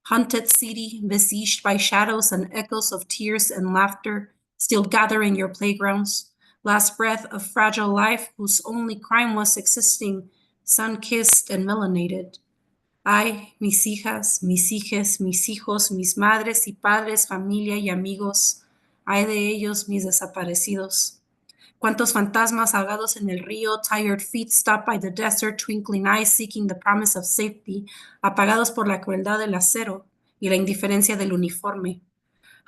Haunted city, besieged by shadows and echoes of tears and laughter, still gather in your playgrounds. Last breath of fragile life whose only crime was existing, sun-kissed and melanated. Ay, mis hijas, mis hijes, mis hijos, mis madres y padres, familia y amigos. Ay de ellos, mis desaparecidos. Cuántos fantasmas ahogados en el río, tired feet stopped by the desert, twinkling eyes seeking the promise of safety, apagados por la crueldad del acero y la indiferencia del uniforme.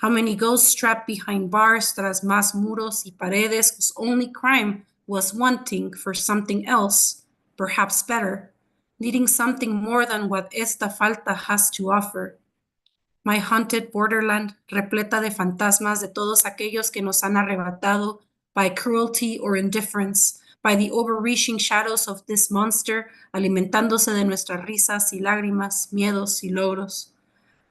How many ghosts trapped behind bars, tras más muros y paredes, whose only crime was wanting for something else, perhaps better, needing something more than what esta falta has to offer. My haunted borderland, repleta de fantasmas de todos aquellos que nos han arrebatado by cruelty or indifference, by the overreaching shadows of this monster, alimentándose de nuestras risas y lágrimas, miedos y logros.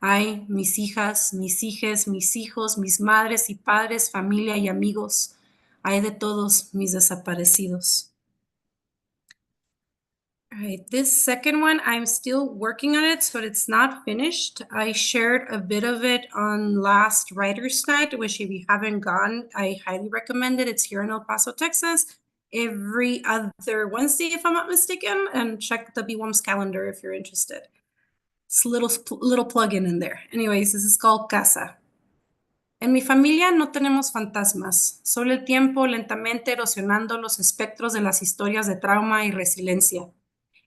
Ay, mis hijas, mis hijes, mis hijos, mis madres y padres, familia y amigos. Ay de todos mis desaparecidos. All right, this second one, I'm still working on it, so it's not finished. I shared a bit of it on last Writer's Night, which if you haven't gone, I highly recommend it. It's here in El Paso, Texas, every other Wednesday, if I'm not mistaken, and check the BWOMS calendar if you're interested. It's a little plug-in in there. Anyways, this is called Casa. En mi familia no tenemos fantasmas, solo el tiempo lentamente erosionando los espectros de las historias de trauma y resiliencia.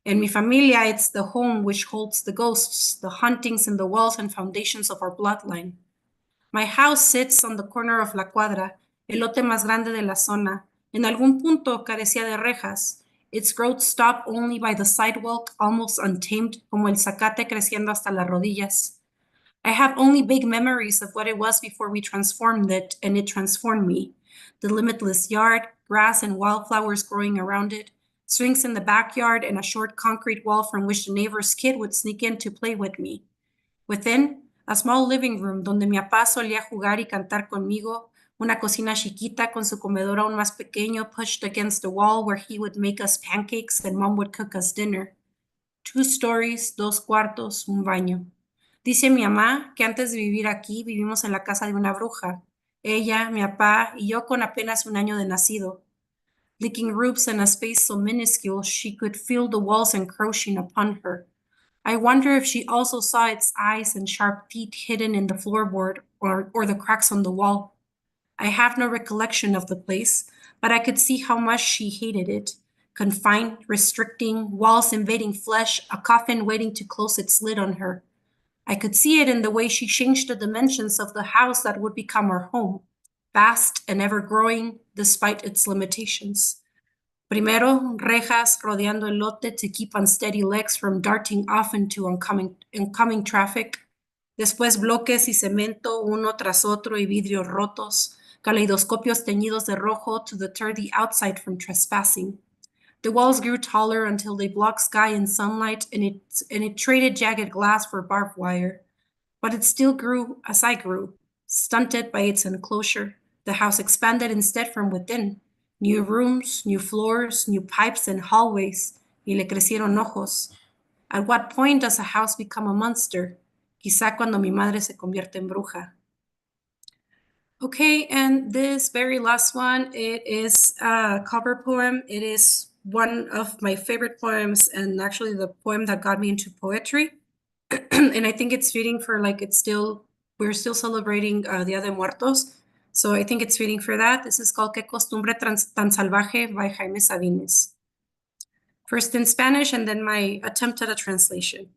En mi familia, it's the home which holds the ghosts, the hauntings in the walls and foundations of our bloodline. My house sits on the corner of la cuadra, el lote más grande de la zona. En algún punto carecía de rejas. Its growth stopped only by the sidewalk, almost untamed, como el zacate creciendo hasta las rodillas. I have only vague memories of what it was before we transformed it, and it transformed me. The limitless yard, grass and wildflowers growing around it, swings in the backyard, and a short concrete wall from which the neighbor's kid would sneak in to play with me. Within, a small living room donde mi papá solía jugar y cantar conmigo, una cocina chiquita con su comedor aún más pequeño pushed against the wall where he would make us pancakes and mom would cook us dinner. 2 stories, 2 cuartos, un baño. Dice mi mamá que antes de vivir aquí vivimos en la casa de una bruja. Ella, mi papá y yo con apenas un año de nacido. Licking roofs in a space so minuscule she could feel the walls encroaching upon her. I wonder if she also saw its eyes and sharp teeth hidden in the floorboard or the cracks on the wall. I have no recollection of the place, but I could see how much she hated it. Confined, restricting, walls invading flesh, a coffin waiting to close its lid on her. I could see it in the way she changed the dimensions of the house that would become our home, vast and ever-growing despite its limitations. Primero, rejas rodeando el lote to keep unsteady legs from darting off into incoming traffic. Después bloques y cemento uno tras otro y vidrios rotos, caleidoscopios teñidos de rojo to deter the outside from trespassing. The walls grew taller until they blocked sky and sunlight, and it traded jagged glass for barbed wire. But it still grew as I grew, stunted by its enclosure. The house expanded instead from within. New rooms, new floors, new pipes and hallways, y le crecieron ojos. At what point does a house become a monster? Quizá cuando mi madre se convierte en bruja. Okay, and this very last one, it is a cover poem. It is one of my favorite poems, and actually the poem that got me into poetry. And I think it's fitting for like we're still celebrating Dia de Muertos. So I think it's fitting for that. This is called Qué costumbre tan salvaje by Jaime Sabines. First in Spanish and then my attempt at a translation.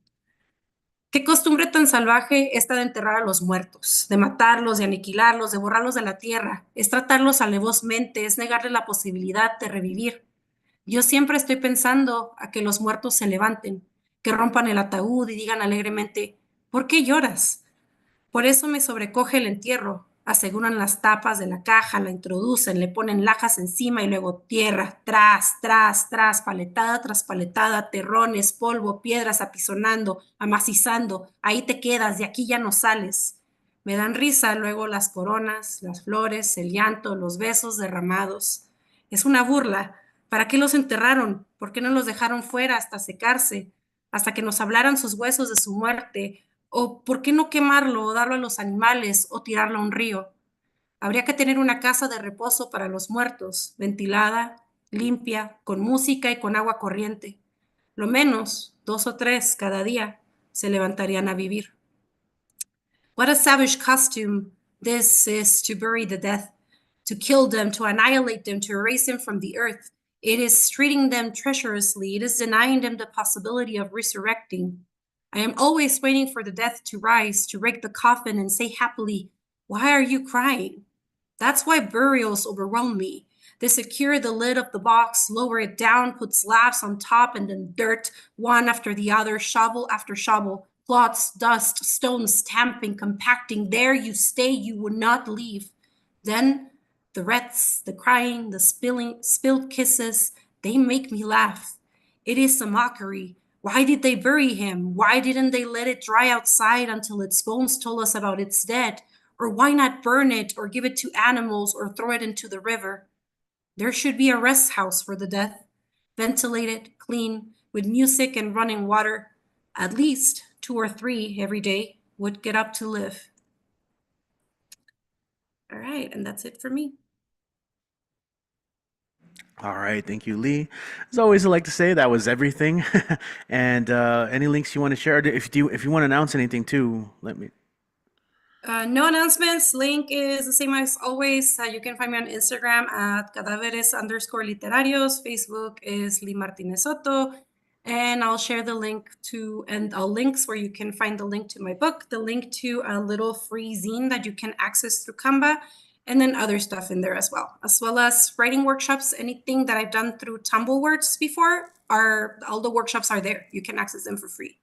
Qué costumbre tan salvaje esta de enterrar a los muertos, de matarlos, de aniquilarlos, de borrarlos de la tierra. Es tratarlos alevosmente, es negarles la posibilidad de revivir. Yo siempre estoy pensando a que los muertos se levanten, que rompan el ataúd y digan alegremente, ¿por qué lloras? Por eso me sobrecoge el entierro. Aseguran las tapas de la caja, la introducen, le ponen lajas encima y luego tierra, tras, paletada tras paletada, terrones, polvo, piedras apisonando, amacizando. Ahí te quedas, de aquí ya no sales. Me dan risa luego las coronas, las flores, el llanto, los besos derramados. Es una burla. ¿Para qué los enterraron? ¿Por qué no los dejaron fuera hasta secarse? Hasta que nos hablaran sus huesos de su muerte. ¿O por qué no quemarlo o darlo a los animales o tirarlo a un río? Habría que tener una casa de reposo para los muertos, ventilada, limpia, con música y con agua corriente. Lo menos 2 o 3 cada día se levantarían a vivir. What a savage costume this is to bury the dead, to kill them, to annihilate them, to erase them from the earth. It is treating them treacherously. It is denying them the possibility of resurrecting. I am always waiting for the death to rise, to rake the coffin and say happily, "Why are you crying?" That's why burials overwhelm me. They secure the lid of the box, lower it down, put slabs on top, and then dirt, one after the other, shovel after shovel, clods, dust, stones, stamping, compacting. There you stay, you would not leave. Then the wreaths, the crying, the spilled kisses, they make me laugh. It is a mockery. Why did they bury him? Why didn't they let it dry outside until its bones told us about its dead? Or why not burn it or give it to animals or throw it into the river? There should be a rest house for the dead, ventilated, clean, with music and running water. At least 2 or 3 every day would get up to live. All right, and that's it for me. All right, thank you, Lee. As always, I like to say that was everything. And any links you want to share, if you want to announce anything too, let me. No announcements. Link is the same as always. You can find me on Instagram at cadáveres_literarios. Facebook is Lee Martinez Soto. And I'll share the link to, and I'll links where you can find the link to my book, the link to a little free zine that you can access through Canva, and then other stuff in there as well as writing workshops. Anything that I've done through Tumblewords before, all the workshops are there. You can access them for free.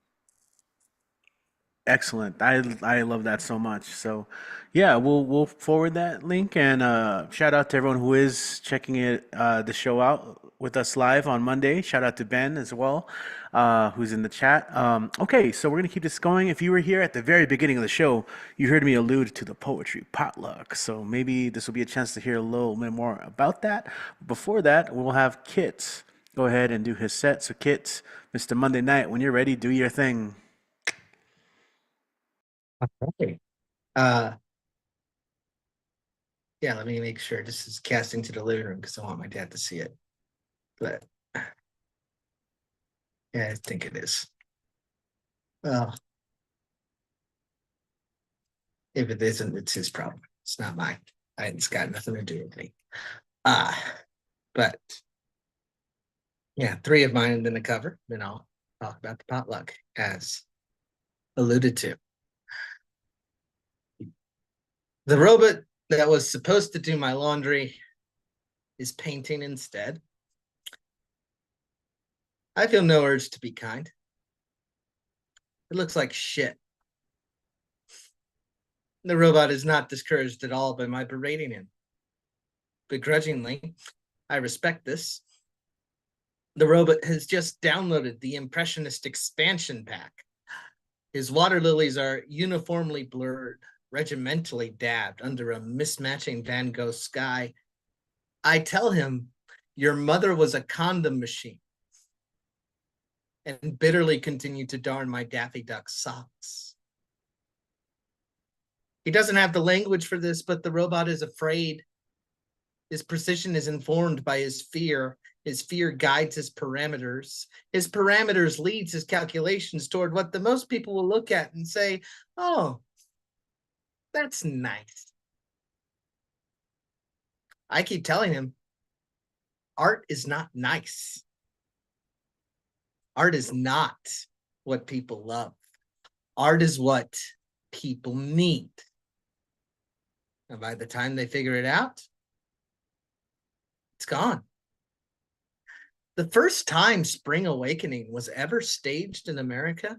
Excellent. I love that so much. So, yeah, we'll forward that link, and shout out to everyone who is checking the show out with us live on Monday. Shout out to Ben as well, who's in the chat. Okay, so we're gonna keep this going. If you were here at the very beginning of the show, you heard me allude to the poetry potluck. So maybe this will be a chance to hear a little bit more about that. Before that, we'll have Kit go ahead and do his set. So Kit, Mr. Monday Night, when you're ready, do your thing. Okay. Yeah, let me make sure this is casting to the living room because I want my dad to see it. But yeah, I think it is. Well, if it isn't, it's his problem. It's not mine. It's got nothing to do with me. But yeah, 3 of mine in the cover. Then I'll talk about the potluck as alluded to. The robot that was supposed to do my laundry is painting instead. I feel no urge to be kind. It looks like shit. The robot is not discouraged at all by my berating him. Begrudgingly, I respect this. The robot has just downloaded the Impressionist expansion pack. His water lilies are uniformly blurred, regimentally dabbed under a mismatching Van Gogh sky. I tell him, your mother was a condom machine, and bitterly continue to darn my Daffy Duck socks. He doesn't have the language for this, but the robot is afraid. His precision is informed by his fear. His fear guides his parameters. His parameters leads his calculations toward what the most people will look at and say, oh, that's nice. I keep telling him, art is not nice. Art is not what people love. Art is what people need. And by the time they figure it out, it's gone. The first time Spring Awakening was ever staged in America,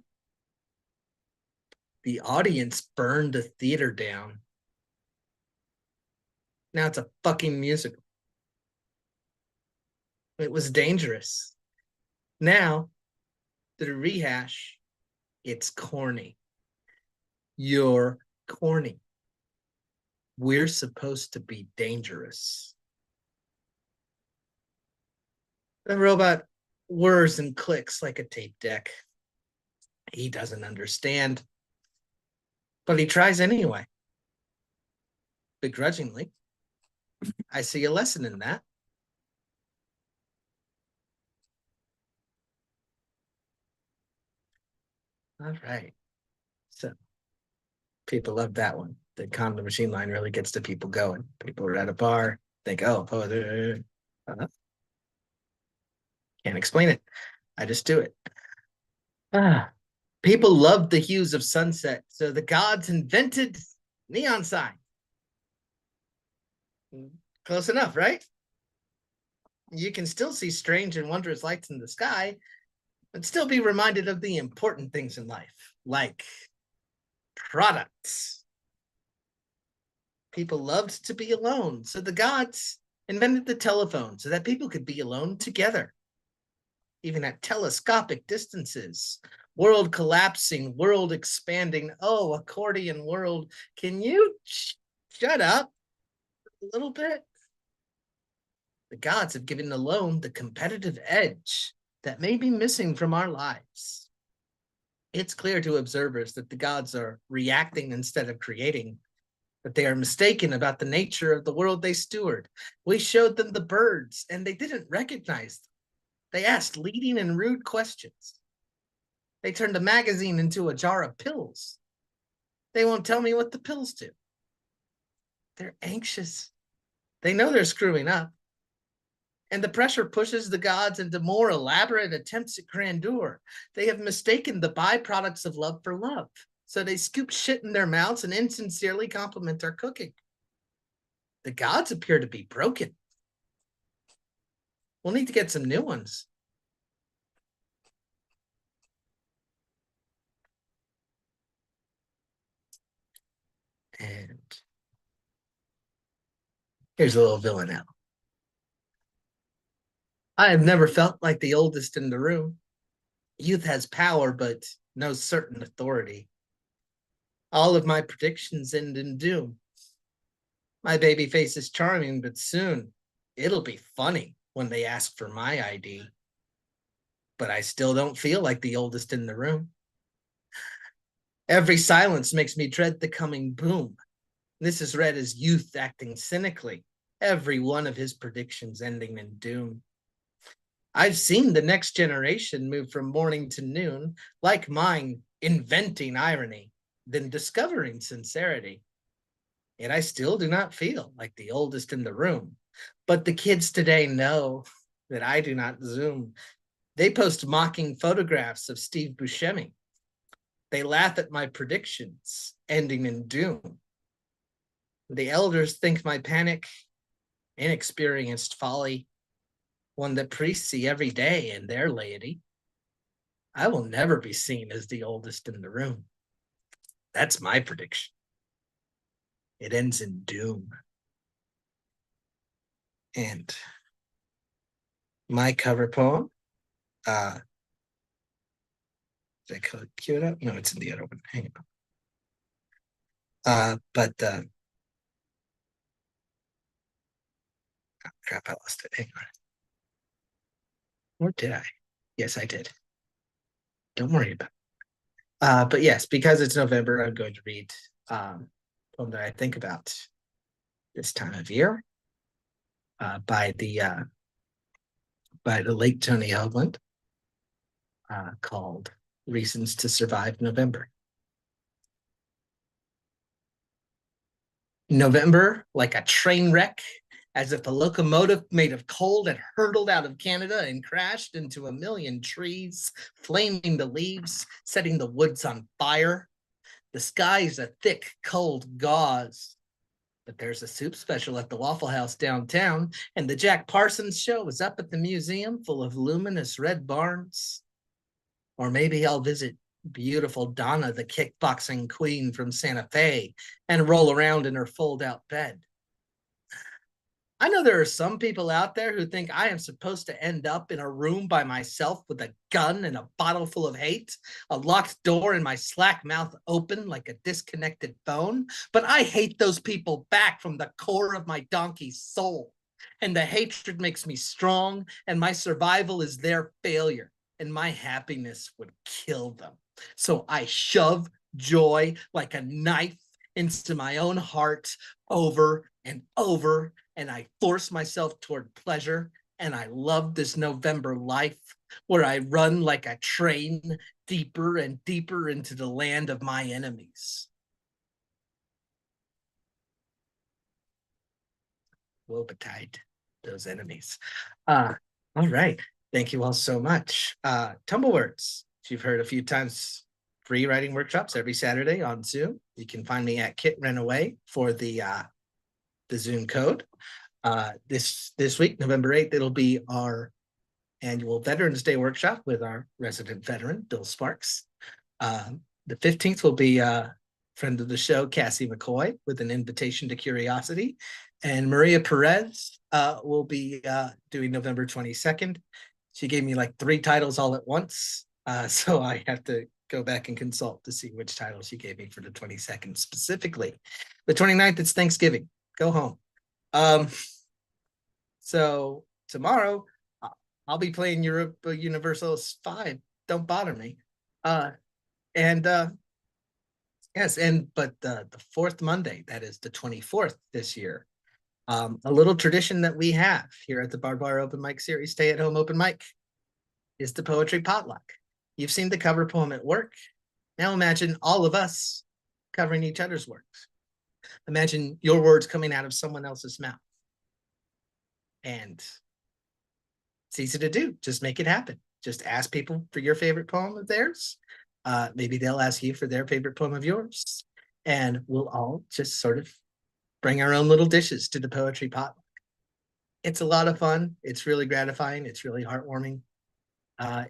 the audience burned a theater down. Now it's a fucking musical. It was dangerous. Now, the rehash, it's corny. You're corny. We're supposed to be dangerous. The robot whirs and clicks like a tape deck. He doesn't understand, but he tries anyway. Begrudgingly. I see a lesson in that. All right. So people love that one. The condom machine line really gets the people going. People are at a bar, think, oh, can't explain it. I just do it. People loved the hues of sunset, so the gods invented neon sign. Close enough, right? You can still see strange and wondrous lights in the sky, but still be reminded of the important things in life, like products. People loved to be alone, so the gods invented the telephone so that people could be alone together, even at telescopic distances. World collapsing, world expanding. Oh, accordion world, can you shut up a little bit? The gods have given alone the competitive edge that may be missing from our lives. It's clear to observers that the gods are reacting instead of creating, but they are mistaken about the nature of the world they steward. We showed them the birds, and they didn't recognize them. They asked leading and rude questions. They turned a magazine into a jar of pills. They won't tell me what the pills do. They're anxious. They know they're screwing up. And the pressure pushes the gods into more elaborate attempts at grandeur. They have mistaken the byproducts of love for love. So they scoop shit in their mouths and insincerely compliment our cooking. The gods appear to be broken. We'll need to get some new ones. And here's a little villanelle. I have never felt like the oldest in the room. Youth has power, but no certain authority. All of my predictions end in doom. My baby face is charming, but soon it'll be funny when they ask for my ID. But I still don't feel like the oldest in the room. Every silence makes me dread the coming boom. This is read as youth acting cynically, every one of his predictions ending in doom. I've seen the next generation move from morning to noon, like mine, inventing irony, then discovering sincerity. Yet I still do not feel like the oldest in the room. But the kids today know that I do not Zoom. They post mocking photographs of Steve Buscemi. They laugh at my predictions, ending in doom. The elders think my panic, inexperienced folly, one that priests see every day in their laity. I will never be seen as the oldest in the room. That's my prediction. It ends in doom. And my cover poem, did I cue it up? No, it's in the other one. Hang on. Oh, crap, I lost it. Hang on. Or did I? Yes, I did. Don't worry about it. But yes, because it's November, I'm going to read a poem that I think about this time of year. by the late Tony Hoagland, called "Reasons to Survive November." November, like a train wreck, as if a locomotive made of coal had hurtled out of Canada and crashed into a million trees, flaming the leaves, setting the woods on fire. The sky is a thick, cold gauze. But there's a soup special at the Waffle House downtown, and the Jack Parsons show is up at the museum full of luminous red barns. Or maybe I'll visit beautiful Donna, the kickboxing queen from Santa Fe, and roll around in her fold-out bed. I know there are some people out there who think I am supposed to end up in a room by myself with a gun and a bottle full of hate, a locked door and my slack mouth open like a disconnected phone, but I hate those people back from the core of my donkey's soul. And the hatred makes me strong, and my survival is their failure, and my happiness would kill them. So I shove joy like a knife into my own heart over and over, and I force myself toward pleasure, and I love this November life where I run like a train deeper and deeper into the land of my enemies. Woe betide those enemies. All right. Thank you all so much. Tumblewords, you've heard a few times, free writing workshops every Saturday on Zoom. You can find me at Kit Renaway for the Zoom code. This week, November 8th, it'll be our annual Veterans Day workshop with our resident veteran, Bill Sparks. The 15th will be a friend of the show, Cassie McCoy, with an invitation to curiosity. And Maria Perez will be doing November 22nd. She gave me like 3 titles all at once. So I have to go back and consult to see which title she gave me for the 22nd specifically. The 29th, it's Thanksgiving. Go home. So tomorrow, I'll be playing Europa Universalis 5. Don't bother me. But the 4th Monday, that is the 24th this year, a little tradition that we have here at the Barbed Wire Open Mic Series, Stay at Home Open Mic, is the Poetry Potluck. You've seen the cover poem at work. Now imagine all of us covering each other's works. Imagine your words coming out of someone else's mouth. And it's easy to do. Just make it happen. Just ask people for your favorite poem of theirs. Maybe they'll ask you for their favorite poem of yours. And we'll all just sort of bring our own little dishes to the Poetry Potluck. It's a lot of fun. It's really gratifying. It's really heartwarming.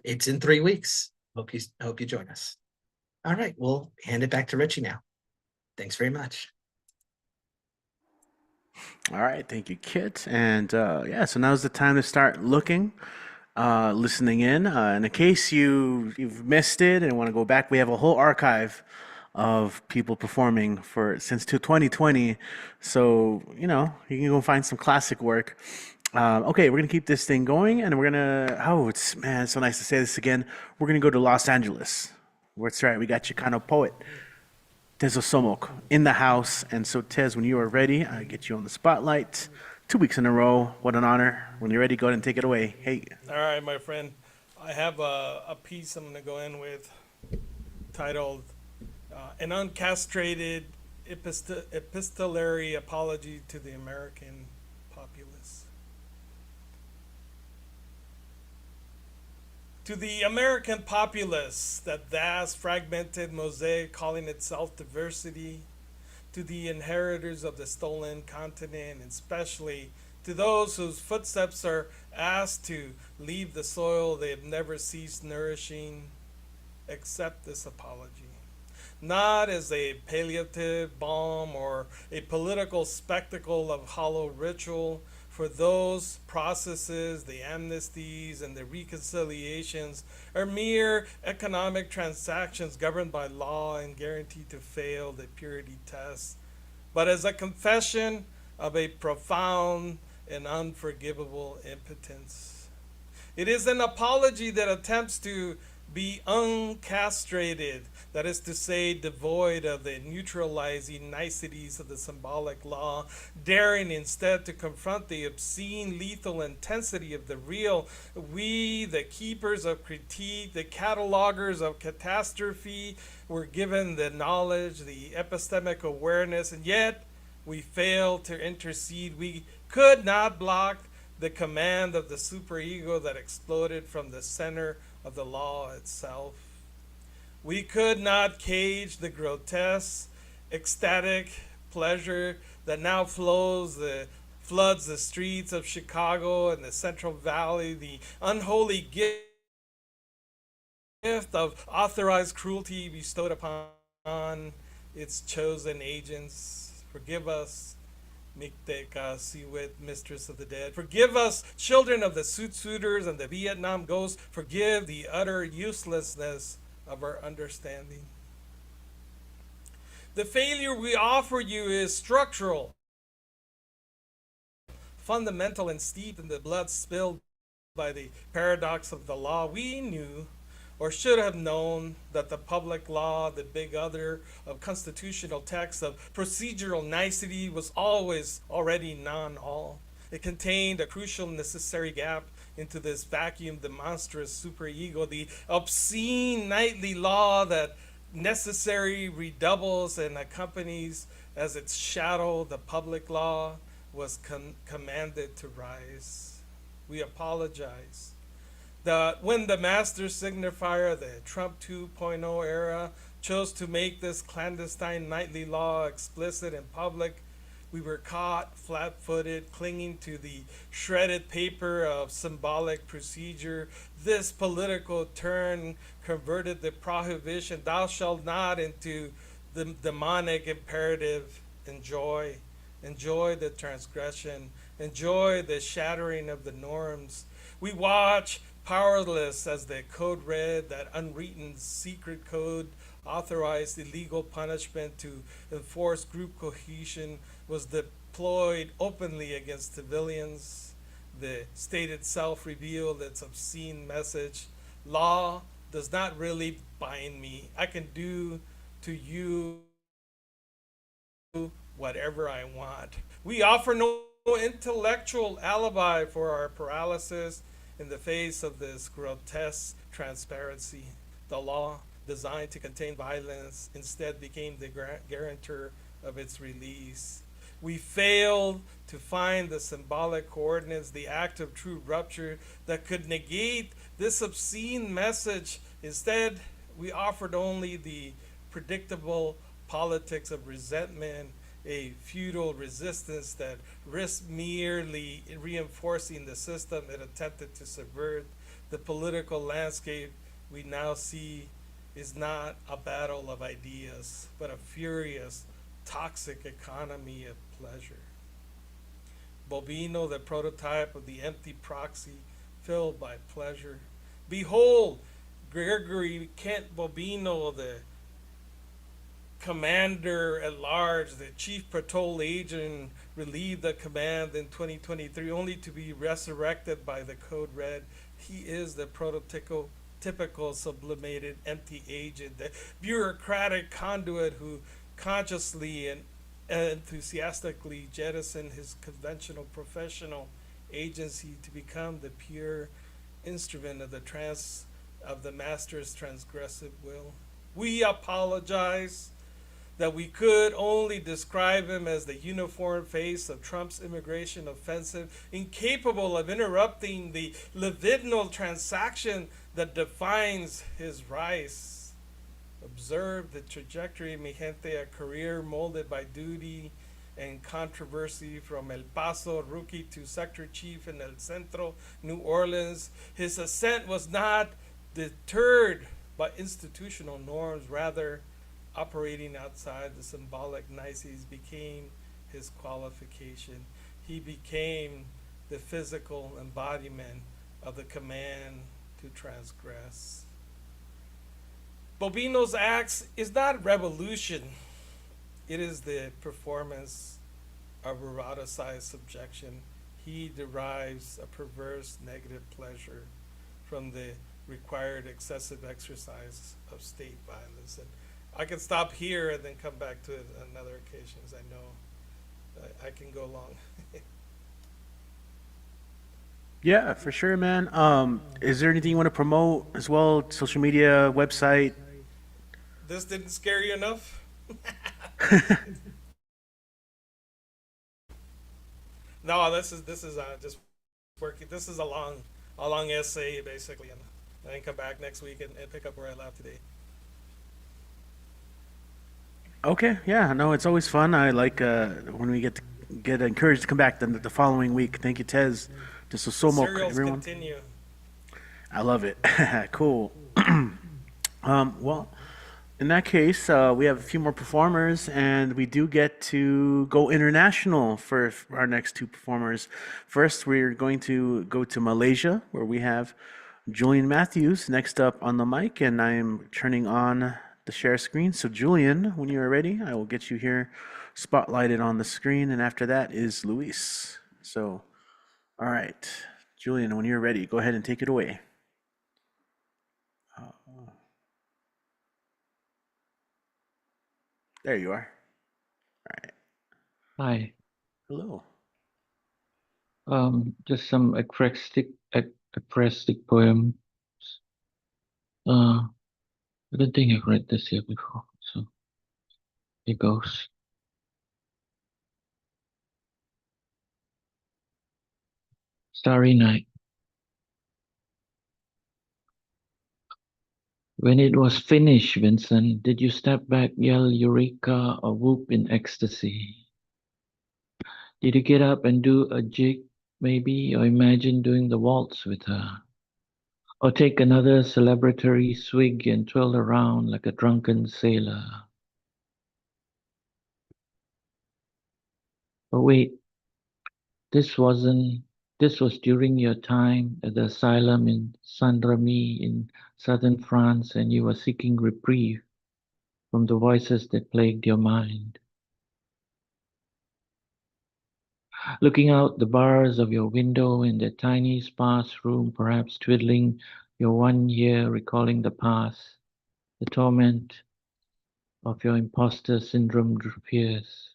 It's in 3 weeks. Hope you join us. All right, we'll hand it back to Richie now. Thanks very much. All right, thank you, Kit. And so now's the time to start looking, listening in. In case you've missed it and want to go back, we have a whole archive of people performing since 2020. So, you can go find some classic work. Okay, we're going to keep this thing going, and we're going to, it's so nice to say this again. We're going to go to Los Angeles. That's right, we got Chicano poet, Tez Osomok, in the house. And so, Tez, when you are ready, I get you on the spotlight. 2 weeks in a row. What an honor. When you're ready, go ahead and take it away. Hey. All right, my friend. I have a piece I'm going to go in with titled An Uncastrated Epistolary Apology to the American Populace. To the American populace, that vast fragmented mosaic calling itself diversity, to the inheritors of the stolen continent, and especially to those whose footsteps are asked to leave the soil they have never ceased nourishing, accept this apology. Not as a palliative balm or a political spectacle of hollow ritual, for those processes, the amnesties and the reconciliations, are mere economic transactions governed by law and guaranteed to fail the purity test, but as a confession of a profound and unforgivable impotence. It is an apology that attempts to be uncastrated, that is to say, devoid of the neutralizing niceties of the symbolic law, daring instead to confront the obscene, lethal intensity of the real. We, the keepers of critique, the catalogers of catastrophe, were given the knowledge, the epistemic awareness, and yet we failed to intercede. We could not block the command of the superego that exploded from the center of the law itself. We could not cage the grotesque, ecstatic pleasure that now floods the streets of Chicago and the Central Valley, the unholy gift of authorized cruelty bestowed upon its chosen agents. Forgive us, Mikteka Siwit, Mistress of the Dead. Forgive us, children of the Suit Suiters and the Vietnam Ghosts. Forgive the utter uselessness of our understanding. The failure we offer you is structural, fundamental, and steeped in the blood spilled by the paradox of the law. We knew, or should have known, that the public law, the big other of constitutional text, of procedural nicety, was always already non-all. It contained a crucial necessary gap into this vacuum, the monstrous superego, the obscene nightly law that necessary redoubles and accompanies as its shadow. The public law was commanded to rise. We apologize that when the master signifier, the Trump 2.0 era, chose to make this clandestine nightly law explicit in public, we were caught flat-footed, clinging to the shredded paper of symbolic procedure. This political turn converted the prohibition, "thou shalt not," into the demonic imperative, "enjoy." Enjoy the transgression. Enjoy the shattering of the norms. We watch powerless as the code red, that unwritten secret code authorized illegal punishment to enforce group cohesion, was deployed openly against civilians. The state itself revealed its obscene message: law does not really bind me. I can do to you whatever I want. We offer no intellectual alibi for our paralysis in the face of this grotesque transparency. The law, designed to contain violence, instead became the guarantor of its release. We failed to find the symbolic coordinates, the act of true rupture that could negate this obscene message. Instead, we offered only the predictable politics of resentment, a futile resistance that risked merely reinforcing the system it attempted to subvert. The political landscape we now see is not a battle of ideas, but a furious, toxic economy of pleasure. Bobino, the prototype of the empty proxy filled by pleasure. Behold, Gregory Kent Bobino, the commander at large, the chief patrol agent, relieved the command in 2023, only to be resurrected by the code red. He is the prototypical sublimated empty agent, the bureaucratic conduit who consciously and enthusiastically jettisoned his conventional professional agency to become the pure instrument of the master's transgressive will. We apologize that we could only describe him as the uniform face of Trump's immigration offensive, incapable of interrupting the libidinal transaction that defines his rise. Observe the trajectory, mi gente, a career molded by duty and controversy, from El Paso rookie to sector chief in El Centro, New Orleans. His ascent was not deterred by institutional norms, rather operating outside the symbolic niceties became his qualification. He became the physical embodiment of the command to transgress. Bobino's acts is not revolution. It is the performance of eroticized subjection. He derives a perverse negative pleasure from the required excessive exercise of state violence. And I can stop here and then come back to it on other occasions. I know I can go long. Yeah, for sure, man. Is there anything you want to promote as well? Social media, website? This didn't scare you enough? No, this is just working. This is a long essay basically, and then come back next week and pick up where I left today. Okay, yeah, no, it's always fun. I like when we get encouraged to come back the following week. Thank you, Tez. This was so much, Serials everyone. continue. I love it. Cool. Well, in that case, we have a few more performers, and we do get to go international for our next two performers. First, we're going to go to Malaysia, where we have Julian Matthews next up on the mic, and I am turning on the share screen. So, Julian, when you are ready, I will get you here spotlighted on the screen, and after that is Luis. So, all right, Julian, when you're ready, go ahead and take it away. There you are. All right. Hi. Hello. Just some acrostic poems. I don't think I've read this here before, so here goes. Starry Night. When it was finished, Vincent, did you step back, yell Eureka, or whoop in ecstasy? Did you get up and do a jig, maybe, or imagine doing the waltz with her? Or take another celebratory swig and twirl around like a drunken sailor? But wait, this was during your time at the asylum in Saint-Remy in southern France, and you were seeking reprieve from the voices that plagued your mind. Looking out the bars of your window in that tiny sparse room, perhaps twiddling your one ear, recalling the past, the torment of your imposter syndrome fears.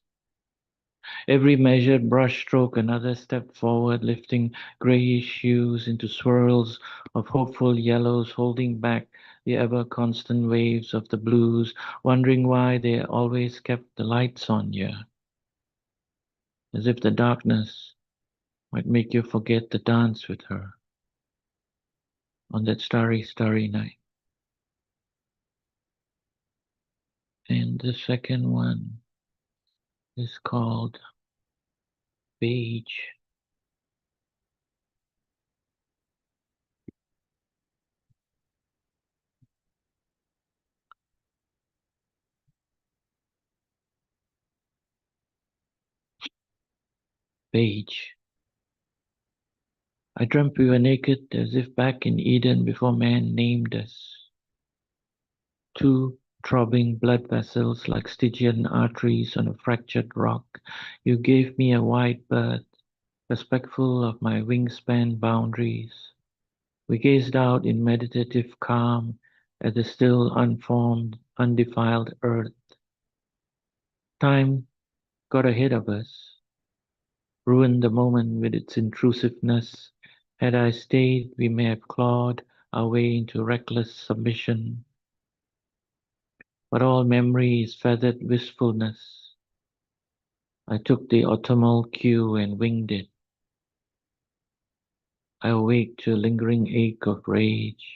Every measured brushstroke, another step forward, lifting grayish hues into swirls of hopeful yellows, holding back the ever-constant waves of the blues, wondering why they always kept the lights on you, as if the darkness might make you forget to dance with her on that starry, starry night. And the second one is called Beige. Beige. I dreamt we were naked as if back in Eden before man named us. Two throbbing blood vessels like Stygian arteries on a fractured rock. You gave me a wide berth, respectful of my wingspan boundaries. We gazed out in meditative calm at the still unformed, undefiled earth. Time got ahead of us, ruined the moment with its intrusiveness. Had I stayed, we may have clawed our way into reckless submission. But all memory is feathered wistfulness. I took the autumnal cue and winged it. I awake to a lingering ache of rage.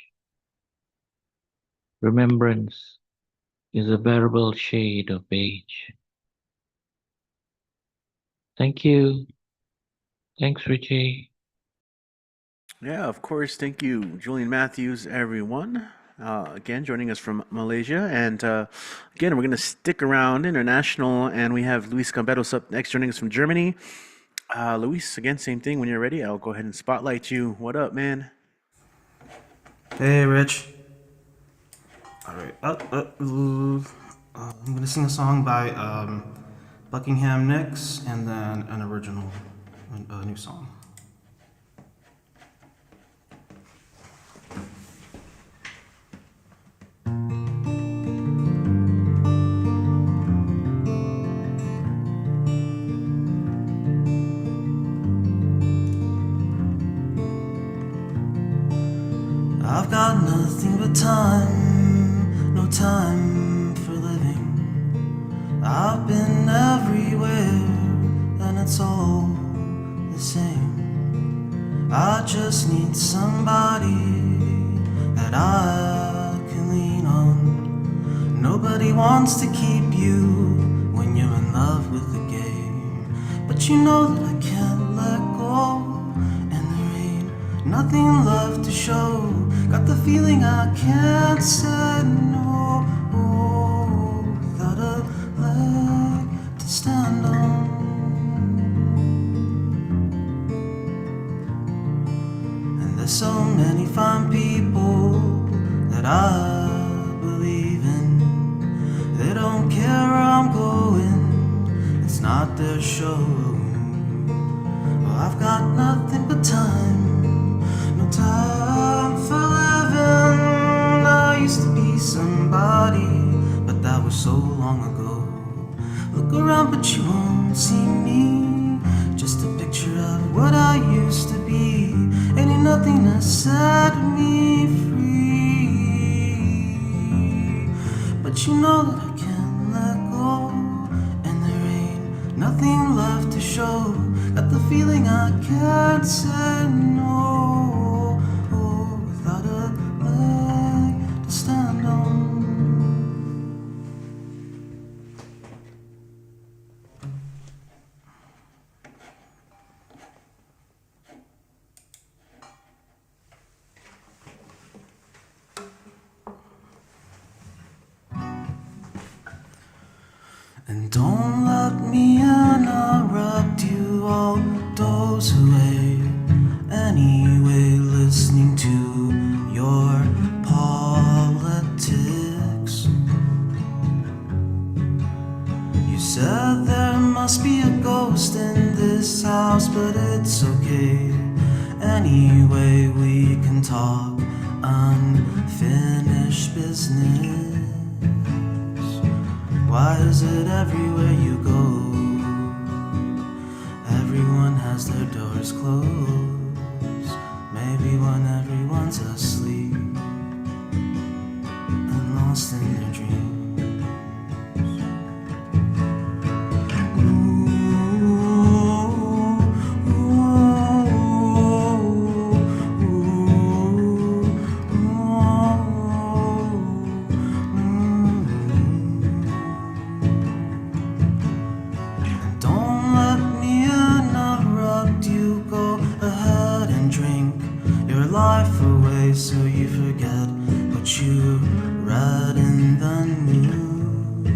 Remembrance is a bearable shade of beige. Thank you. Thanks, Richie. Yeah, of course. Thank you, Julian Matthews, everyone. Again, joining us from Malaysia. And again, we're going to stick around international, and we have Luis Gamberos up next, joining us from Germany. Luis, again, same thing. When you're ready, I'll go ahead and spotlight you. What up, man? Hey, Rich. All right. I'm gonna sing a song by Buckingham Nicks, and then an original, a new song. time, no time for living. I've been everywhere, and it's all the same. I just need somebody that I can lean on. Nobody wants to keep you when you're in love with the game. But you know that I can't let go, and there ain't nothing left to show. Got the feeling I can't say no, without a leg to stand on. And there's so many fine people that I believe in. They don't care where I'm going, it's not their show. Well, I've got nothing but time, no time for living. I used to be somebody, but that was so long ago. Look around but you won't see me, just a picture of what I used to be. Ain't nothing that set me free, but you know that I can't let go, and there ain't nothing left to show. Got the feeling I can't say no, without a leg to stand on. And don't let me interrupt you, all those away. Anyway, listening to your politics. You said there must be a ghost in this house, but it's okay. Anyway, we can talk unfinished business. Why is it everywhere you go, everyone has their doors closed? Maybe when everyone's asleep and lost in their dreams. Life away so you forget what you read in the news.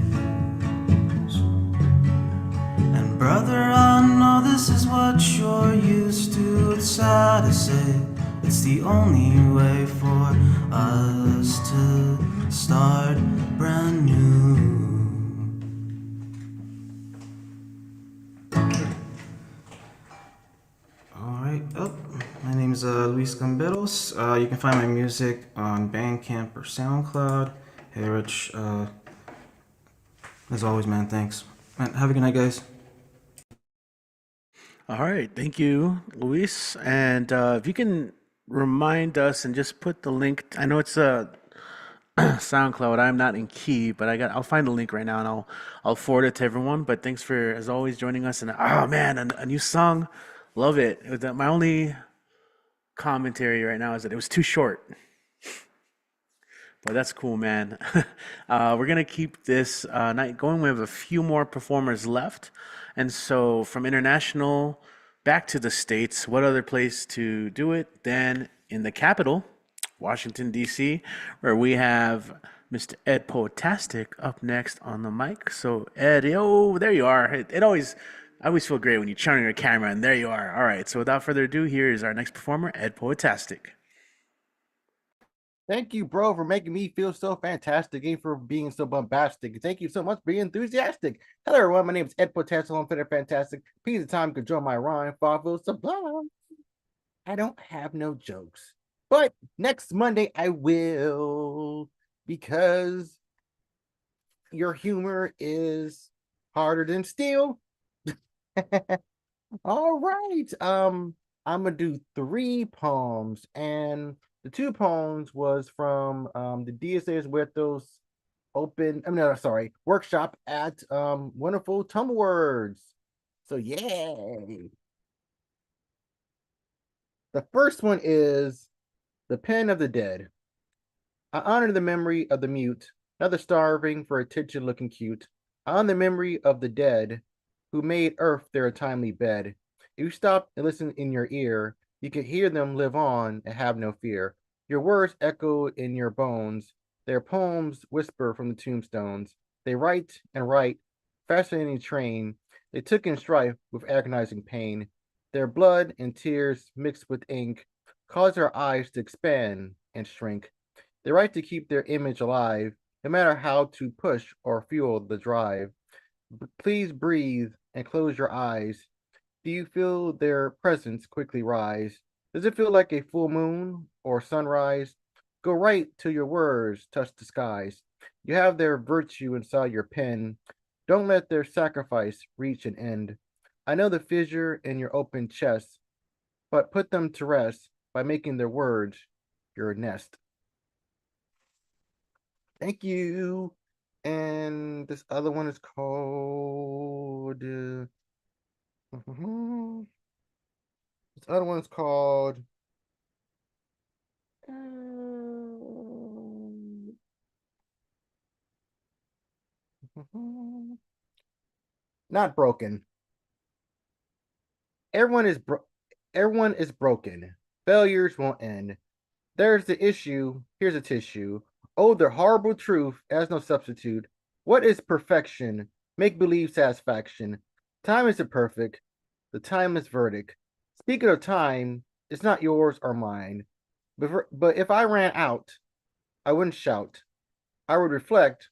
And brother, I know this is what you're used to. It's sad to say, it's the only way for us to start brand new. Alright, my name is Luis Gamberos. You can find my music on Bandcamp or SoundCloud. Hey Rich, as always, man, thanks. Man, have a good night, guys. All right, thank you, Luis. And if you can remind us and just put the link. I know it's SoundCloud. I'm not in key, but I'll find the link right now and I'll forward it to everyone. But thanks for, as always, joining us. And oh man, a new song, love it. My only commentary right now is that it was too short. But that's cool, man. We're gonna keep this night going. We have a few more performers left, and so from international back to the States, what other place to do it than in the capital, Washington, D.C., where we have Mr. Ed Poetastic up next on the mic. So Ed, yo, there you are. I always feel great when you turn on your camera and there you are. All right, so without further ado, here is our next performer, Ed Poetastic. Thank you, bro, for making me feel so fantastic and for being so bombastic. Thank you so much for being enthusiastic. Hello, everyone. My name is Ed Poetastic. I'm Fitter Fantastic. Piece of time could join my rhyme. Feel sublime. I don't have no jokes, but next Monday I will, because your humor is harder than steel. All right. I'm gonna do 3 poems, and The two poems was from the DSA's Huertos workshop at Wonderful Tumblewords. So yay. The first one is The Pen of the Dead. I honor the memory of the mute, another starving for attention looking cute. I honor the memory of the dead who made earth their untimely bed. If you stop and listen in your ear, you can hear them live on and have no fear. Your words echo in your bones. Their poems whisper from the tombstones. They write and write, fascinating train. They took in strife with agonizing pain. Their blood and tears mixed with ink cause our eyes to expand and shrink. They write to keep their image alive, no matter how to push or fuel the drive. Please breathe and close your eyes. Do you feel their presence quickly rise? Does it feel like a full moon or sunrise? Go right till your words touch the skies. You have their virtue inside your pen. Don't let their sacrifice reach an end. I know the fissure in your open chest, but put them to rest by making their words your nest. Thank you. And this other one is called. This other one's called. Not broken. Everyone is broken. Failures won't end. There's the issue. Here's a tissue. Oh, the horrible truth has no substitute. What is perfection? Make believe satisfaction. Time isn't perfect. The timeless verdict. Speaking of time, it's not yours or mine. But if I ran out, I wouldn't shout. I would reflect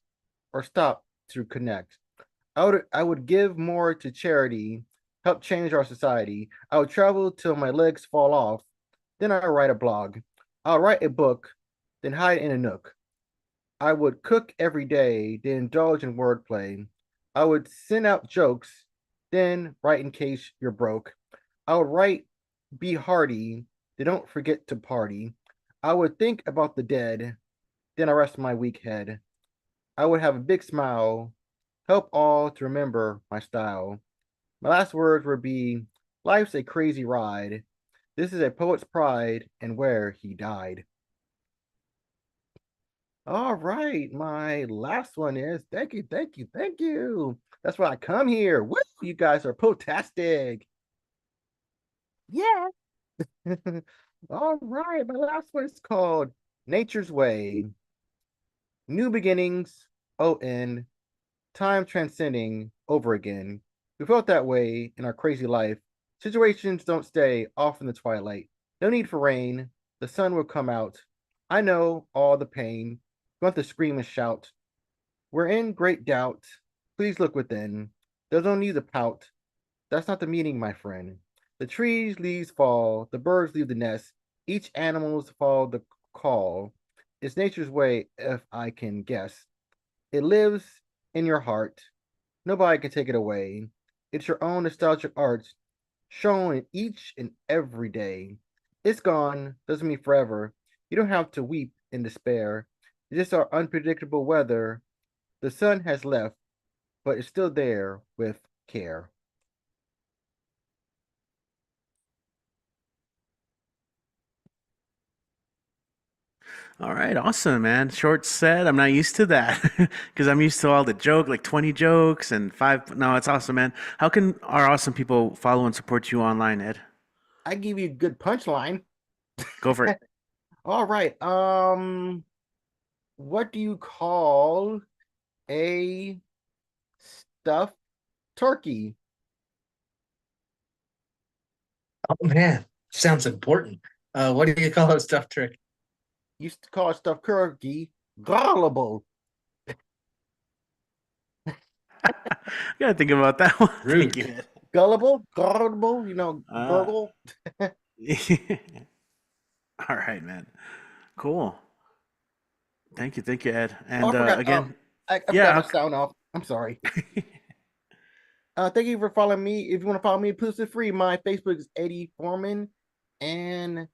or stop to connect. I would give more to charity, help change our society. I would travel till my legs fall off. Then I write a blog. I'll write a book, then hide in a nook. I would cook every day, then indulge in wordplay. I would send out jokes, then write in case you're broke. I would write, be hearty, then don't forget to party. I would think about the dead, then I rest my weak head. I would have a big smile, help all to remember my style. My last words would be, life's a crazy ride. This is a poet's pride and where he died. All right, my last one is thank you, thank you, thank you. That's why I come here. Woo, you guys are potastic. Yeah. All right, my last one is called Nature's Way. New beginnings, end, time transcending over again. We felt that way in our crazy life. Situations don't stay off in the twilight. No need for rain. The sun will come out. I know all the pain. You want to scream and shout. We're in great doubt. Please look within. There's no need to pout. That's not the meaning, my friend. The trees' leaves fall. The birds leave the nest. Each animal's follow the call. It's nature's way, if I can guess. It lives in your heart. Nobody can take it away. It's your own nostalgic art, shown in each and every day. It's gone, doesn't mean forever. You don't have to weep in despair. It's just our unpredictable weather. The sun has left, but it's still there with care. All right, awesome, man. Short set. I'm not used to that because I'm used to all the joke, like 20 jokes and five. No, it's awesome, man. How can our awesome people follow and support you online, Ed? I give you a good punchline. Go for it. All right. What do you call a stuffed turkey? Oh man, sounds important. What do you call a stuffed turkey? Used to call a stuffed turkey gullible. Gotta think about that one. Rude. Thank you, Ed. Gullible, you know, Ah. gurgle. All right, man. Cool. Thank you, Ed. Oh, And I forgot. again, I yeah, forgot my sound off. I'm sorry. Thank you for following me. If you want to follow me, please feel free. My Facebook is Eddie Foreman, and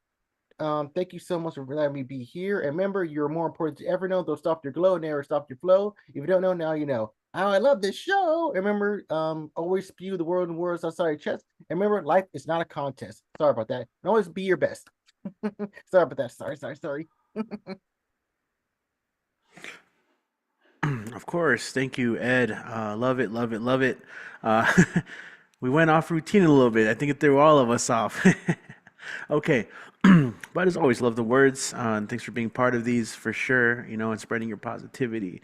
Thank you so much for letting me be here. And remember, you're more important to ever know. Don't stop your glow, never stop your flow. If you don't know, now you know. Oh, I love this show. And remember, always spew the world and words outside your chest. And remember, life is not a contest. Sorry about that. And always be your best. Sorry about that. Sorry. Of course. Thank you, Ed. Love it, love it, love it. Uh, we went off routine a little bit. I think it threw all of us off. Okay. But as always, love the words. And thanks for being part of these for sure, and spreading your positivity.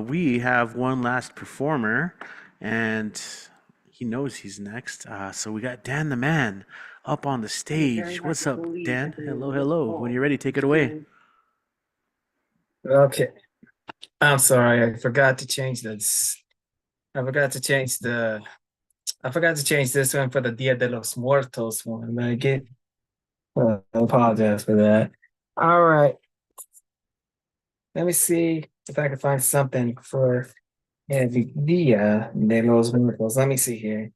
We have one last performer, and he knows he's next. So we got Dan the Man up on the stage. What's up, Dan? Hello, hello. When you're ready, take it away. Okay. I'm sorry, I forgot to change this. I forgot to change this one for the Dia de los Muertos one. I apologize for that. All right. Let me see if I can find something for the Dia de los Muertos. Let me see here.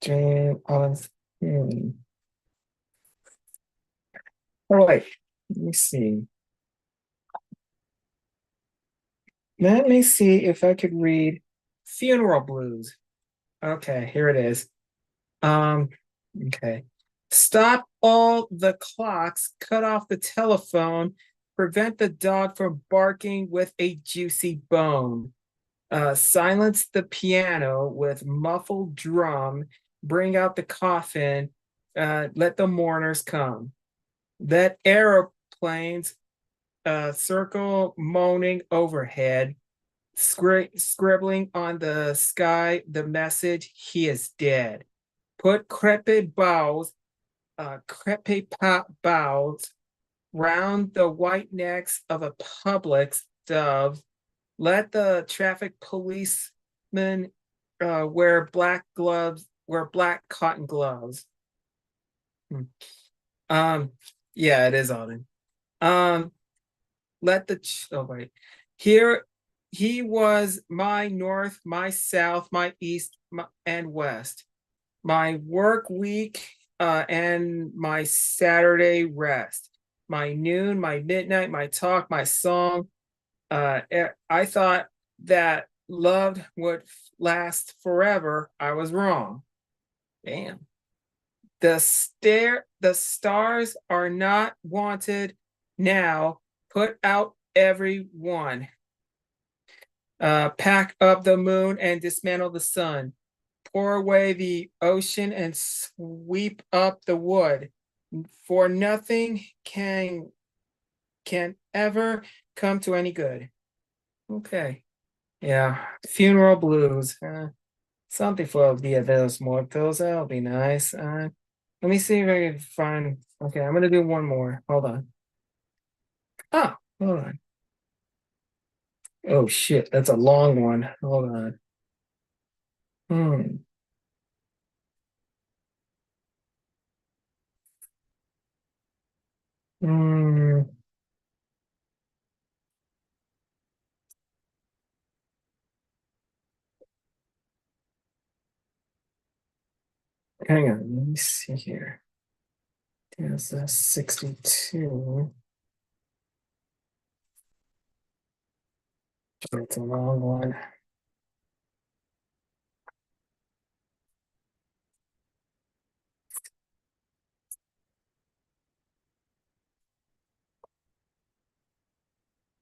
Dream of All right. Let me see. Let me see if I could read Funeral Blues. Okay, here it is. Okay. Stop all the clocks, cut off the telephone, prevent the dog from barking with a juicy bone. Silence the piano with muffled drum, bring out the coffin, let the mourners come. Let aeroplanes circle moaning overhead, scribbling on the sky the message, he is dead. Put crepe boughs round the white necks of a public dove. Let the traffic policemen wear black cotton gloves. Yeah, it is Alden. Here he was my north, my south, my east, and west, my work week and my Saturday rest, my noon, my midnight, my talk, my song. I thought that love would last forever. I was wrong. Damn. The stars are not wanted now. Put out everyone. Pack up the moon and dismantle the sun. Pour away the ocean and sweep up the wood. For nothing can ever come to any good. Okay. Yeah. Funeral blues. Something for Dia de los Muertos. That'll be nice. Let me see if I can find. Okay, I'm gonna do one more. Hold on. Oh, hold on. Oh shit, that's a long one. Hold on. Hang on, let me see here. There's a 62. It's a long one.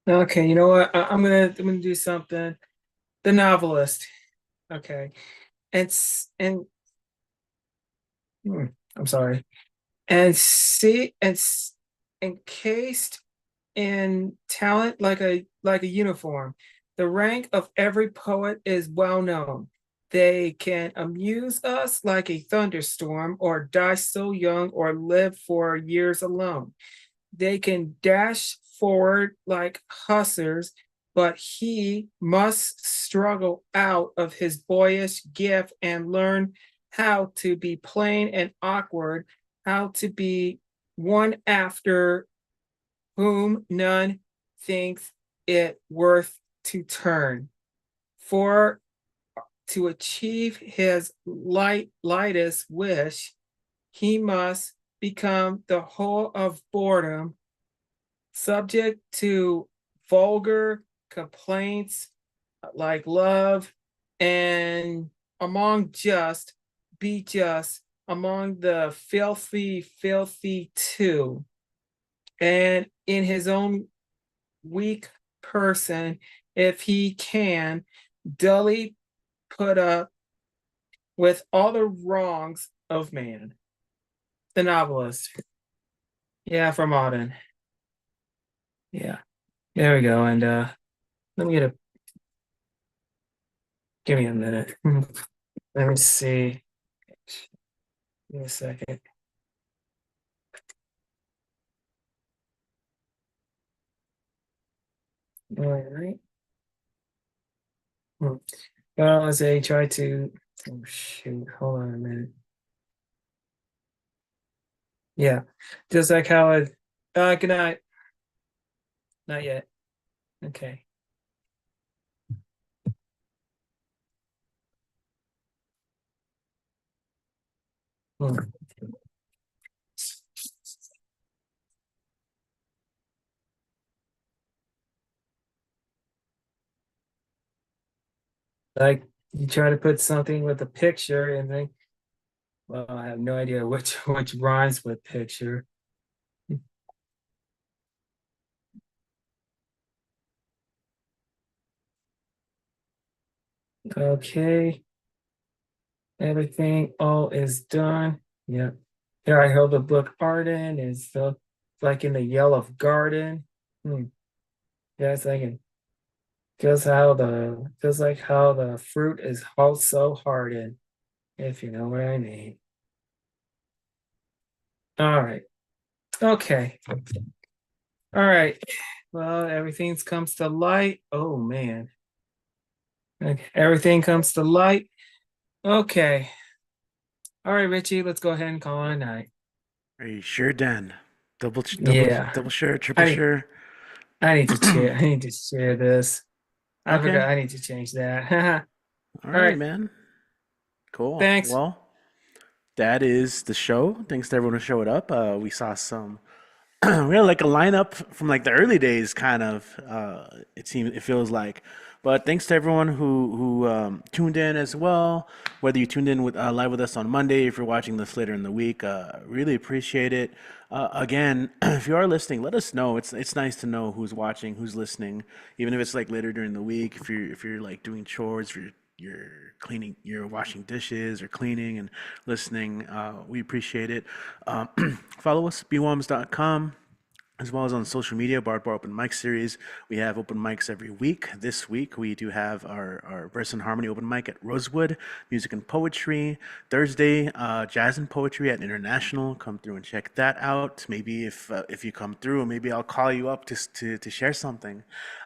Okay, you know what? I'm gonna do something. The Novelist. Okay. I'm sorry. And encased in talent like a uniform. The rank of every poet is well known. They can amuse us like a thunderstorm, or die so young, or live for years alone. They can dash forward like hussars, but he must struggle out of his boyish gift and learn how to be plain and awkward, how to be one after whom none thinks it worth to turn. For to achieve his lightest wish, he must become the whole of boredom, subject to vulgar complaints like love, and be just among the filthy too. And in his own weak person, if he can, dully put up with all the wrongs of man. The novelist. Yeah, from Auden. Yeah. There we go. And let me give me a minute. Let me see. Give me a second. All right. Well, as I try to, oh shoot, hold on a minute. Yeah, just like how it, good night. Not yet. Okay. Like you try to put something with a picture and then, well, I have no idea which rhymes with picture. Okay. Everything all is done. Yeah. Here I hold the book Arden is so like in the yellow garden. Yeah, it's like feels like how the fruit is also hardened, if you know what I mean. All right. Okay. All right. Well, everything comes to light. Oh man. Okay. Everything comes to light. Okay. All right, Richie, let's go ahead and call it a night. Are you sure, Dan? Double Yeah. sure, triple sure. I need to share this. I Okay. forgot I need to change that. All right, man. Cool. Thanks. Well, that is the show. Thanks to everyone who showed up. We saw some we had like a lineup from like the early days, kind of. It feels like, but thanks to everyone who tuned in as well. Whether you tuned in with live with us on Monday, if you're watching this later in the week, really appreciate it. Again, if you are listening, let us know. It's nice to know who's watching, who's listening, even if it's like later during the week. If you're like doing chores, if you're cleaning, you're washing dishes or cleaning and listening, we appreciate it. Follow us, BWOMS.com, as well as on social media, Barbed Open Mic Series. We have open mics every week. This week, we do have our Verse and Harmony open mic at Rosewood, Music and Poetry. Thursday, Jazz and Poetry at International. Come through and check that out. Maybe if you come through, maybe I'll call you up to share something.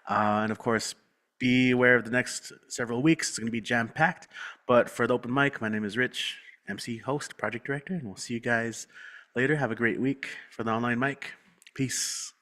And of course, be aware of the next several weeks. It's going to be jam-packed. But for the open mic, my name is Rich, MC, host, project director, and we'll see you guys later. Have a great week for the online mic. Peace.